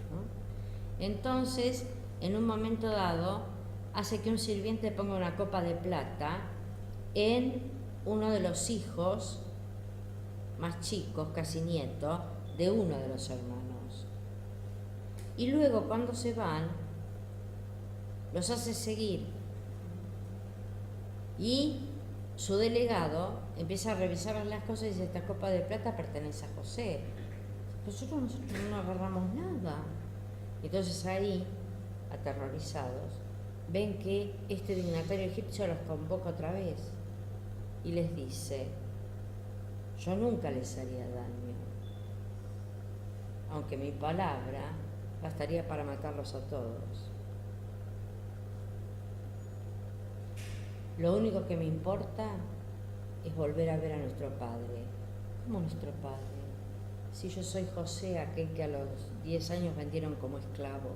A: ¿no? Entonces, en un momento dado, hace que un sirviente ponga una copa de plata en uno de los hijos más chicos, casi nieto, de uno de los hermanos. Y luego, cuando se van, los hace seguir. Y su delegado empieza a revisar las cosas y dice, esta copa de plata pertenece a José. Nosotros no agarramos nada. Entonces ahí, aterrorizados, ven que este dignatario egipcio los convoca otra vez y les dice, yo nunca les haría daño, aunque mi palabra bastaría para matarlos a todos. Lo único que me importa es volver a ver a nuestro padre. ¿Cómo nuestro padre? Si yo soy José, aquel que a los 10 años vendieron como esclavo.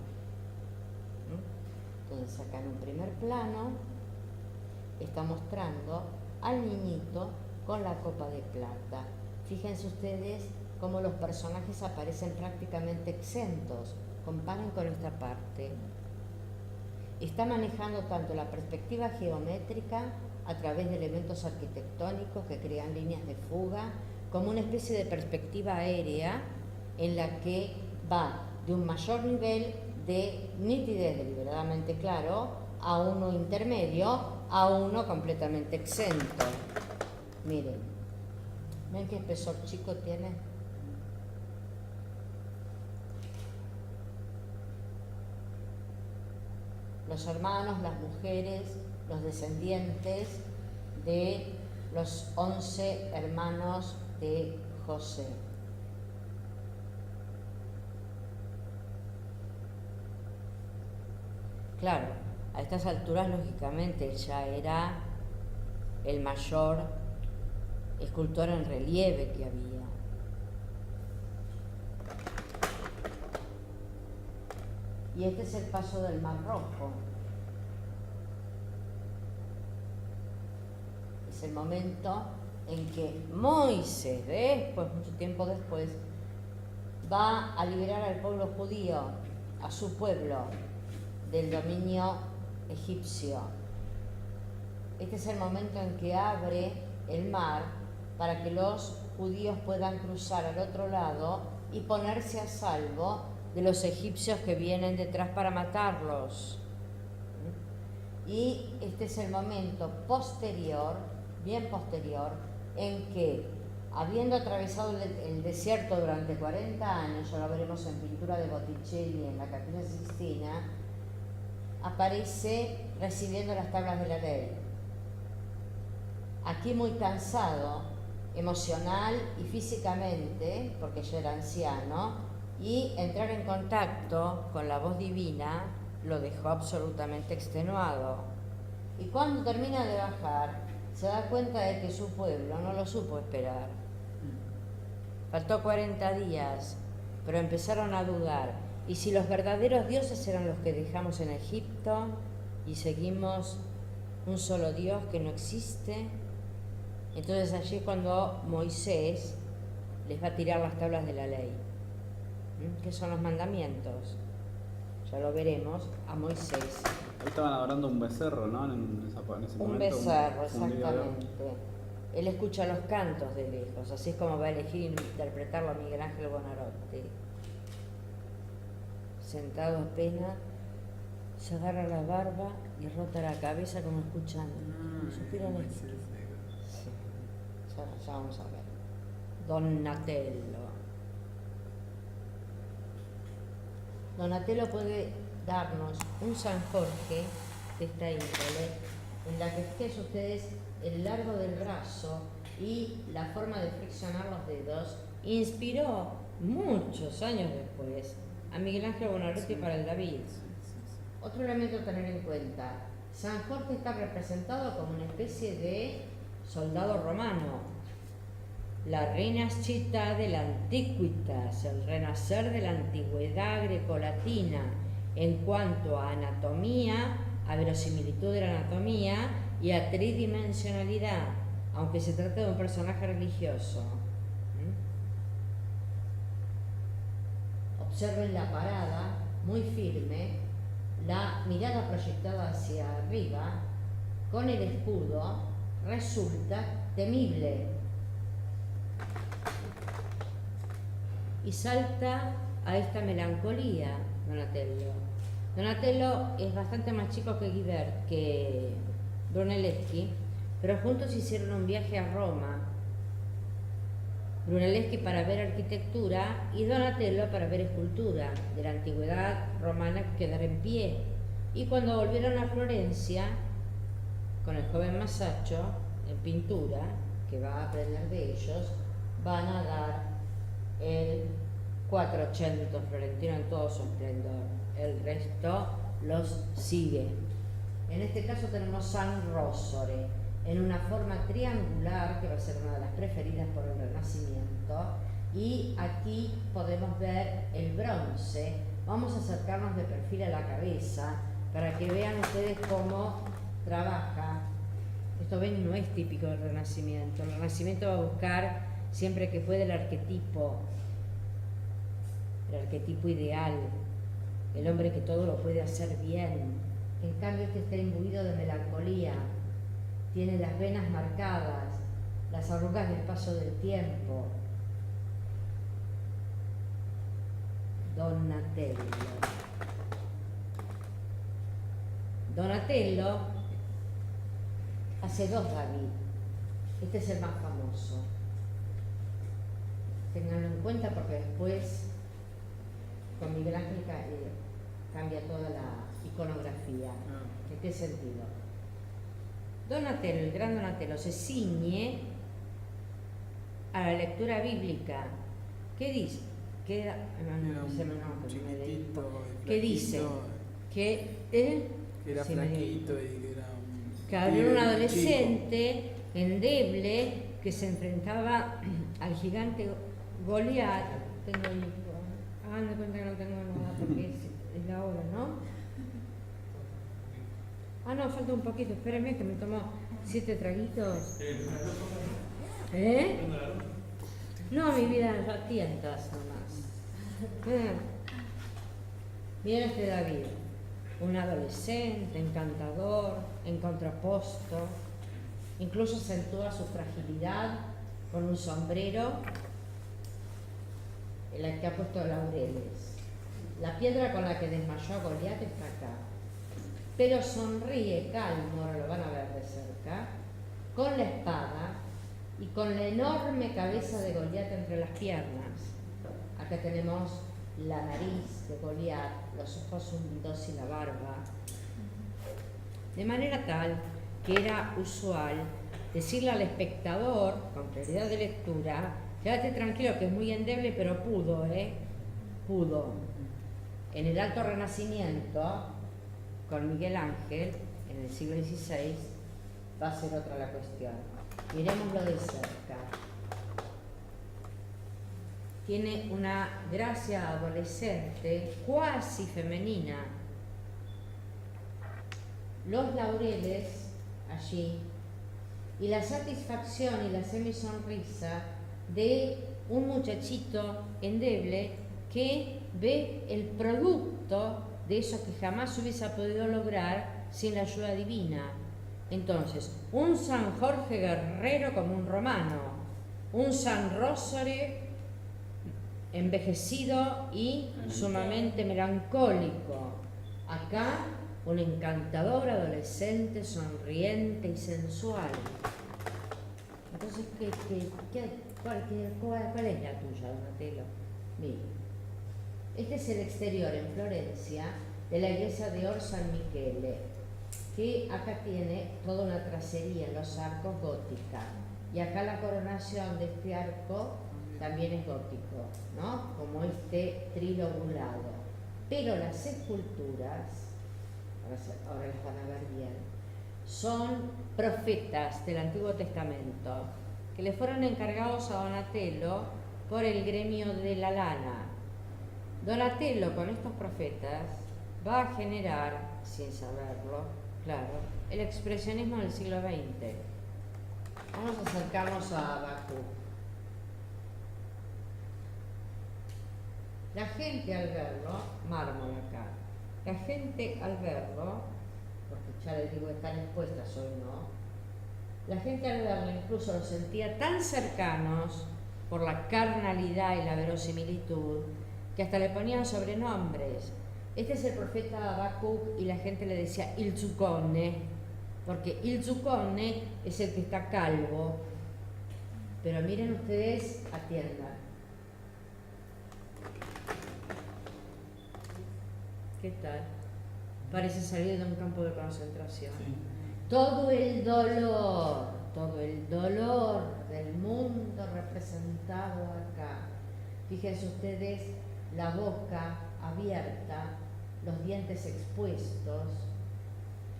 A: Entonces acá en un primer plano está mostrando al niñito con la copa de plata. Fíjense ustedes cómo los personajes aparecen prácticamente exentos. Comparen con esta parte. Está manejando tanto la perspectiva geométrica a través de elementos arquitectónicos que crean líneas de fuga, como una especie de perspectiva aérea en la que va de un mayor nivel de nitidez deliberadamente claro a uno intermedio a uno completamente exento. Miren, ¿ven qué espesor chico tiene? Los hermanos, las mujeres, los descendientes de los 11 hermanos de José. claro, a estas alturas lógicamente él ya era el mayor escultor en relieve que había. Y este es el paso del Mar Rojo. Es el momento en que Moisés, después, mucho tiempo después, va a liberar al pueblo judío, a su pueblo, del dominio egipcio. Este es el momento en que abre el mar para que los judíos puedan cruzar al otro lado y ponerse a salvo de los egipcios que vienen detrás para matarlos. Y este es el momento posterior, bien posterior, en que, habiendo atravesado el desierto durante 40 años, ya lo veremos en pintura de Botticelli en la Capilla Sixtina, aparece recibiendo las tablas de la ley. Aquí muy cansado, emocional y físicamente, porque ya era anciano, y entrar en contacto con la voz divina lo dejó absolutamente extenuado. Y cuando termina de bajar, se da cuenta de que su pueblo no lo supo esperar. Faltó 40 días, pero empezaron a dudar. ¿Y si los verdaderos dioses eran los que dejamos en Egipto y seguimos un solo Dios que no existe? Entonces allí es cuando Moisés les va a tirar las tablas de la ley. ¿Qué son los mandamientos? Ya lo veremos a Moisés.
D: Ahí estaban adorando un becerro, ¿no? En ese momento.
A: Un becerro,
D: fundido.
A: exactamente. Él escucha los cantos de lejos, así es como va a elegir interpretarlo a Miguel Ángel Buonarroti. Sentado apenas, se agarra la barba y rota la cabeza como escuchando. ¿Supieron esto? Sí, ya vamos a ver. Donatello. Donatello puede darnos un San Jorge de esta índole, en la que fíjense ustedes el largo del brazo y la forma de flexionar los dedos inspiró muchos años después a Miguel Ángel Buonarroti para el David. Otro elemento a tener en cuenta: San Jorge está representado como una especie de soldado romano. La Rinascita de la Antiquitas, el renacer de la antigüedad grecolatina en cuanto a anatomía, a verosimilitud de la anatomía y a tridimensionalidad, aunque se trate de un personaje religioso. Observen la parada, muy firme, la mirada proyectada hacia arriba, con el escudo, resulta temible. Y salta a esta melancolía Donatello. Donatello es bastante más chico que Guibert, que Brunelleschi, pero juntos hicieron un viaje a Roma. Brunelleschi para ver arquitectura y Donatello para ver escultura de la antigüedad romana que quedara en pie. Y cuando volvieron a Florencia, con el joven Masaccio en pintura, que va a aprender de ellos, van a dar el 400 florentino en todo su esplendor. El resto los sigue. En este caso tenemos San Rossore, en una forma triangular, que va a ser una de las preferidas por el Renacimiento. Y aquí podemos ver el bronce. Vamos a acercarnos de perfil a la cabeza para que vean ustedes cómo trabaja. Esto ven, no es típico del Renacimiento. El Renacimiento va a buscar siempre que puede el arquetipo ideal, el hombre que todo lo puede hacer bien. En cambio este está imbuido de melancolía, tiene las venas marcadas, las arrugas del paso del tiempo. Donatello hace dos David. Este es el más famoso. Ténganlo en cuenta porque después con Miguel Ángel cambia toda la iconografía. ¿En qué sentido? Donatello, el gran Donatello, se ciñe a la lectura bíblica. ¿Qué dice? ¿Qué dice? que
E: Que era
A: sí,
E: flaquito y que era un.
A: claro,
E: pibe
A: era un
E: chico.
A: adolescente endeble que se enfrentaba al gigante Goliat. Tengo ahí, hagan de cuenta que no tengo nada porque es la hora, ¿no? Ah, no, falta un poquito, espérenme que me tomo 7 traguitos. ¿Eh? No, mi vida, ya tientas nomás. Miren este David, un adolescente, encantador, en contraposto, incluso acentúa su fragilidad con un sombrero en el que ha puesto laureles. La piedra con la que desmayó a Goliat está acá, pero sonríe calmo, ahora lo van a ver de cerca, con la espada y con la enorme cabeza de Goliat entre las piernas. Acá tenemos la nariz de Goliat, los ojos hundidos y la barba. De manera tal que era usual decirle al espectador, con claridad de lectura, quédate tranquilo que es muy endeble, pero pudo, pudo. En el Alto Renacimiento, con Miguel Ángel, en el siglo XVI, va a ser otra la cuestión. Miremoslo de cerca. Tiene una gracia adolescente, cuasi femenina. Los laureles allí y la satisfacción y la semisonrisa de un muchachito endeble que ve el producto de eso que jamás hubiese podido lograr sin la ayuda divina. Entonces, un San Jorge guerrero como un romano, un San Rosario envejecido y sumamente melancólico. Acá, un encantador adolescente, sonriente y sensual. Entonces, ¿cuál es la tuya, Donatello? Mira, este es el exterior en Florencia de la iglesia de Or San Michele, que acá tiene toda una tracería en los arcos gótica. Y acá la coronación de este arco también es gótico, ¿no? Como este trilobulado. Pero las esculturas, ahora las van a ver bien, son profetas del Antiguo Testamento que le fueron encargados a Donatello por el gremio de la lana. Donatello con estos profetas va a generar, sin saberlo, claro, el expresionismo del siglo XX. Vamos a acercarnos a Habacuc. La gente al verlo, mármol acá, la gente al verlo, porque ya les digo, están expuestas hoy, ¿no? La gente al verlo incluso los sentía tan cercanos por la carnalidad y la verosimilitud que hasta le ponían sobrenombres. Este es el profeta Habacuc y la gente le decía Il Zuccone, porque Il Zuccone es el que está calvo. Pero miren ustedes, atiendan. ¿Qué tal? Parece salir de un campo de concentración.
D: Sí.
A: Todo el dolor del mundo representado acá. Fíjense ustedes, la boca abierta, los dientes expuestos,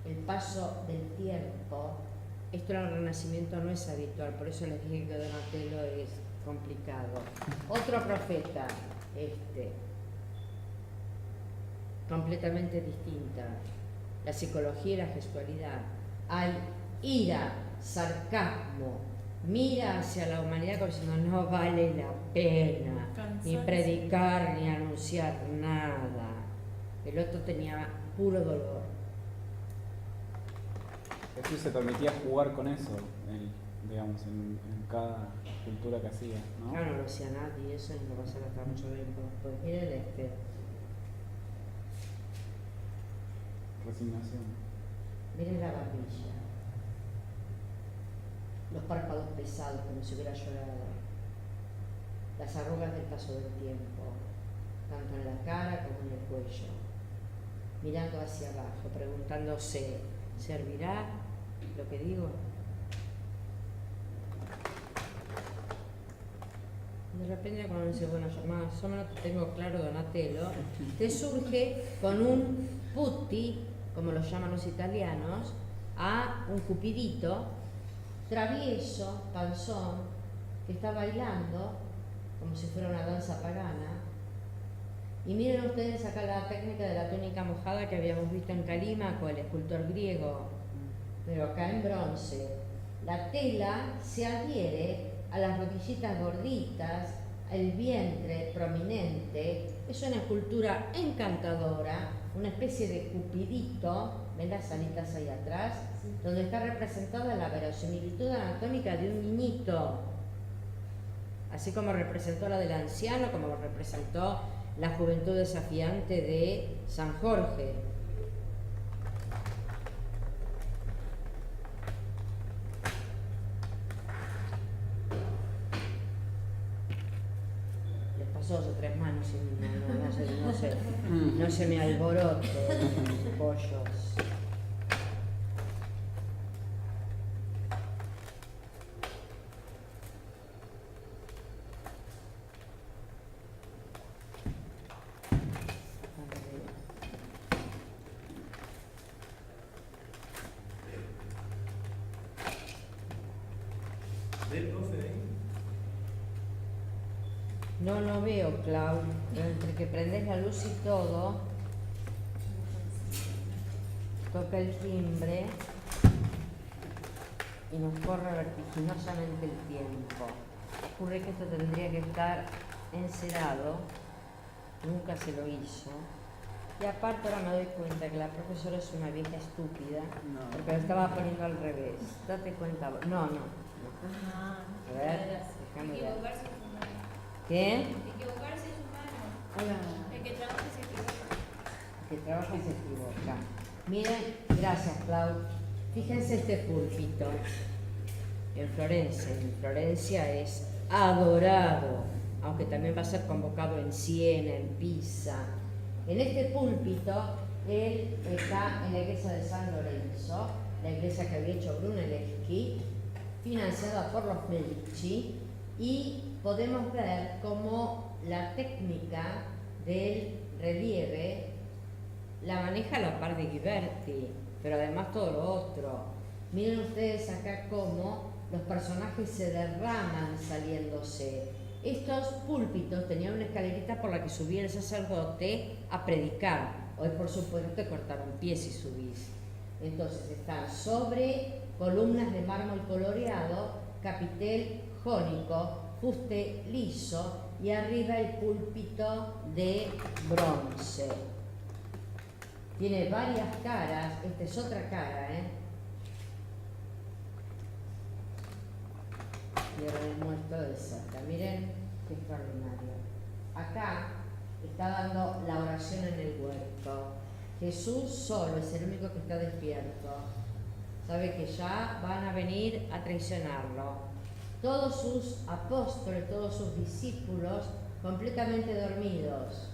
A: el paso del tiempo. Esto en el Renacimiento no es habitual, por eso les dije que Donatello es complicado. Otro profeta, completamente distinta. La psicología y la gestualidad. Hay ira, sarcasmo, mira hacia la humanidad como diciendo no vale la pena ni predicar ni anunciar nada. El otro tenía puro dolor.
D: Jesús se permitía jugar con eso, digamos, en cada cultura que hacía, ¿no?
A: Claro, no lo hacía nadie, eso no va a ser hasta mucho tiempo después. Miren
D: Resignación.
A: miren la barbilla, los párpados pesados como si hubiera llorado, las arrugas del paso del tiempo, tanto en la cara como en el cuello, mirando hacia abajo, preguntándose, ¿servirá lo que digo? de repente cuando dice, bueno, yo más o menos te tengo claro, Donatello, te surge con un putti, como lo llaman los italianos, a un cupidito, travieso, panzón, que está bailando, como si fuera una danza pagana. Y miren ustedes acá la técnica de la túnica mojada que habíamos visto en Calímaco, el escultor griego, pero acá en bronce. La tela se adhiere a las rodillitas gorditas, el vientre prominente. Es una escultura encantadora, una especie de cupidito, ven las alitas ahí atrás, donde está representada la verosimilitud anatómica de un niñito, así como representó la del anciano, como representó la juventud desafiante de San Jorge. Les pasó de 3 manos y no se me alborote los pollos.
E: ¿Del profe de ahí?
A: No veo, Clau, pero entre que prendes la luz y todo, toca el timbre y nos corre vertiginosamente el tiempo. Ocurre que esto tendría que estar encerado, nunca se lo hizo. Y aparte ahora me doy cuenta que la profesora es una vieja estúpida, porque lo estaba poniendo al revés. Date cuenta. No. A ver, déjame ver.
F: Equivocarse es humano.
A: ¿Qué?
F: Equivocarse es humano. El que trabaja se equivoca.
A: Que trabaja y se equivoca. Miren, gracias Clau. Fíjense este púlpito. En Florencia es adorado, aunque también va a ser convocado en Siena, en Pisa. En este púlpito, él está en la iglesia de San Lorenzo, la iglesia que había hecho Brunelleschi, financiada por los Medici, y podemos ver cómo la técnica del relieve la maneja a la par de Ghiberti, pero además todo lo otro. Miren ustedes acá cómo los personajes se derraman saliéndose. Estos púlpitos tenían una escalerita por la que subía el sacerdote a predicar. Hoy, por supuesto, te cortaron pies si subís. Entonces están sobre columnas de mármol coloreado, capitel jónico, fuste liso y arriba el púlpito de bronce. Tiene varias caras, esta es otra cara, Y ahora les muestro de cerca. Miren qué extraordinario. Acá está dando la oración en el huerto. Jesús solo es el único que está despierto. Sabe que ya van a venir a traicionarlo. Todos sus apóstoles, todos sus discípulos completamente dormidos.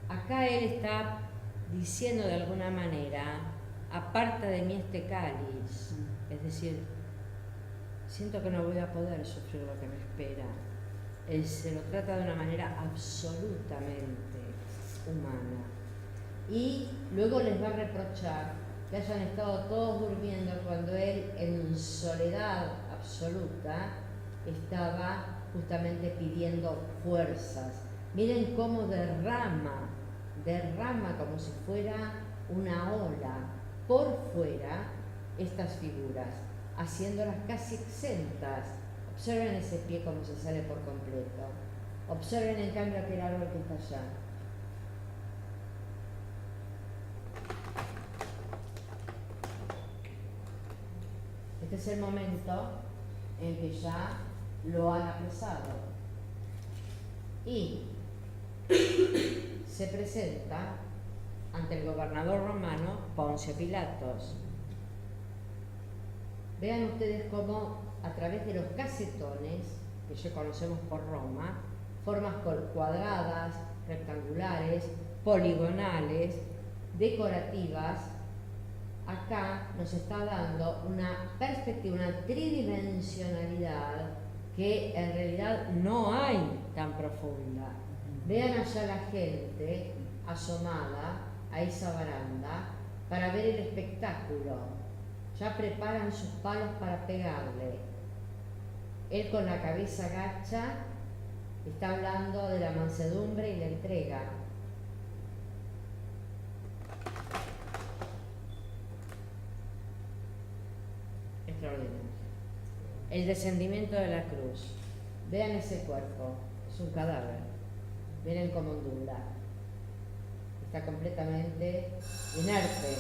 A: Acá él está diciendo de alguna manera: aparta de mí este cáliz. Es decir, siento que no voy a poder sufrir lo que me espera. Él se lo trata de una manera absolutamente humana. Y luego les va a reprochar que hayan estado todos durmiendo cuando él, en soledad absoluta, estaba justamente pidiendo fuerzas. Miren cómo derrama como si fuera una ola por fuera estas figuras, haciéndolas casi exentas. Observen ese pie como se sale por completo. Observen en cambio aquel árbol que está allá. Este es el momento en que ya lo han apresado y se presenta ante el gobernador romano Poncio Pilatos. Vean ustedes cómo a través de los casetones, que ya conocemos por Roma, formas cuadradas, rectangulares, poligonales, decorativas, acá nos está dando una perspectiva, una tridimensionalidad que en realidad no hay tan profunda. Vean allá la gente asomada a esa baranda para ver el espectáculo. Ya preparan sus palos para pegarle. Él con la cabeza gacha está hablando de la mansedumbre y la entrega. Extraordinario. El descendimiento de la cruz. Vean ese cuerpo, es un cadáver. Miren cómo ondula. Está completamente inerte.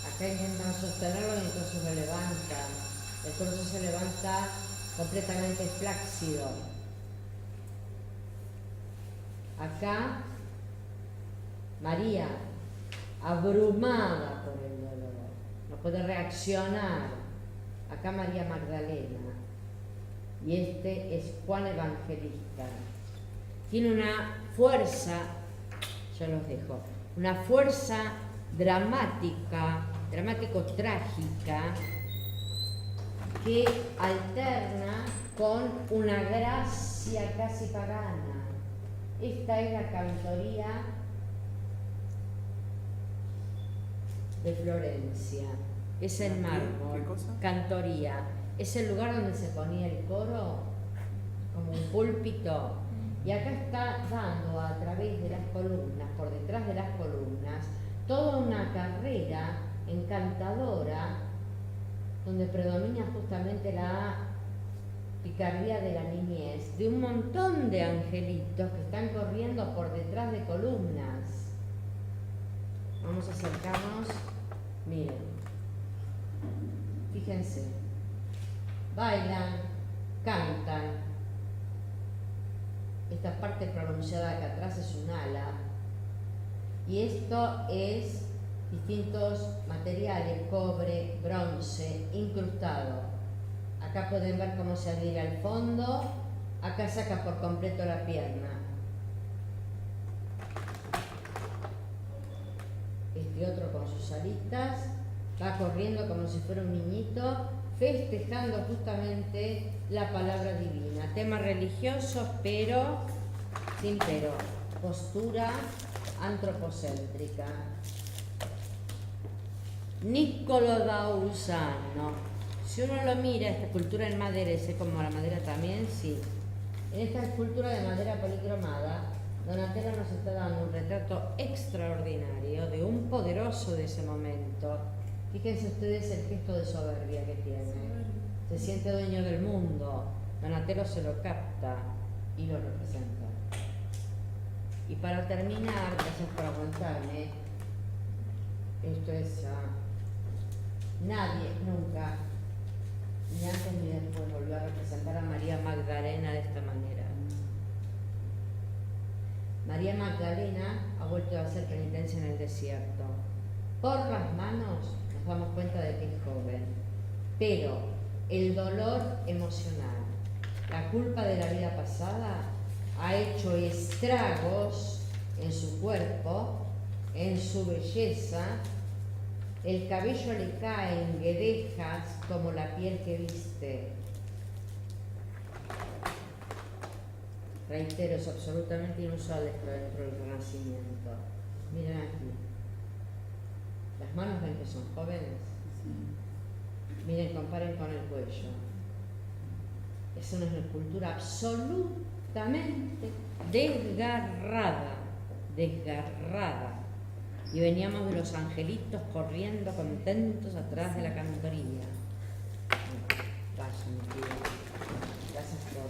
A: Acá intentan sostenerlo y el torso se levanta. El torso se levanta completamente flácido. Acá María, abrumada por el dolor, no puede reaccionar. Acá María Magdalena. Y este es Juan Evangelista. Tiene una fuerza, yo los dejo, una fuerza dramática, dramático-trágica, que alterna con una gracia casi pagana. Esta es la cantoría de Florencia. Es el mármol.
E: ¿Qué cosa?
A: Cantoría. Es el lugar donde se ponía el coro, como un púlpito. Y acá está dando a través de las columnas, por detrás de las columnas, toda una carrera encantadora donde predomina justamente la picardía de la niñez, de un montón de angelitos que están corriendo por detrás de columnas. Vamos a acercarnos. Miren, fíjense, bailan, cantan. Esta parte pronunciada acá atrás es un ala. Y esto es distintos materiales, cobre, bronce, incrustado. Acá pueden ver cómo se adhiere al fondo. Acá saca por completo la pierna. Este otro con sus alitas va corriendo como si fuera un niñito, festejando justamente la palabra divina. Temas religiosos, pero sin pero. Postura antropocéntrica. Niccolò da Usano. Si uno lo mira, esta escultura en madera, es como la madera también, sí. En esta escultura de madera policromada, Donatello nos está dando un retrato extraordinario de un poderoso de ese momento. Fíjense ustedes el gesto de soberbia que tiene. Se siente dueño del mundo. Donatello se lo capta y lo representa. Y para terminar, gracias por aguantarme, esto es nadie nunca, ni antes ni después, volvió a representar a María Magdalena de esta manera. María Magdalena ha vuelto a hacer penitencia en el desierto. Por las manos nos damos cuenta de que es joven, pero el dolor emocional, la culpa de la vida pasada, ha hecho estragos en su cuerpo, en su belleza. El cabello le cae en guedejas como la piel que viste. Reitero, es absolutamente inusual esto dentro del Renacimiento. Miren aquí. Las manos ven que son jóvenes. Miren, comparen con el cuello. Es una escultura absolutamente desgarrada. Desgarrada. Y veníamos de los angelitos corriendo contentos atrás de la cantoría. Gracias por...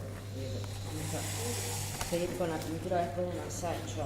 A: Vamos a seguir con la pintura después de un ensayo.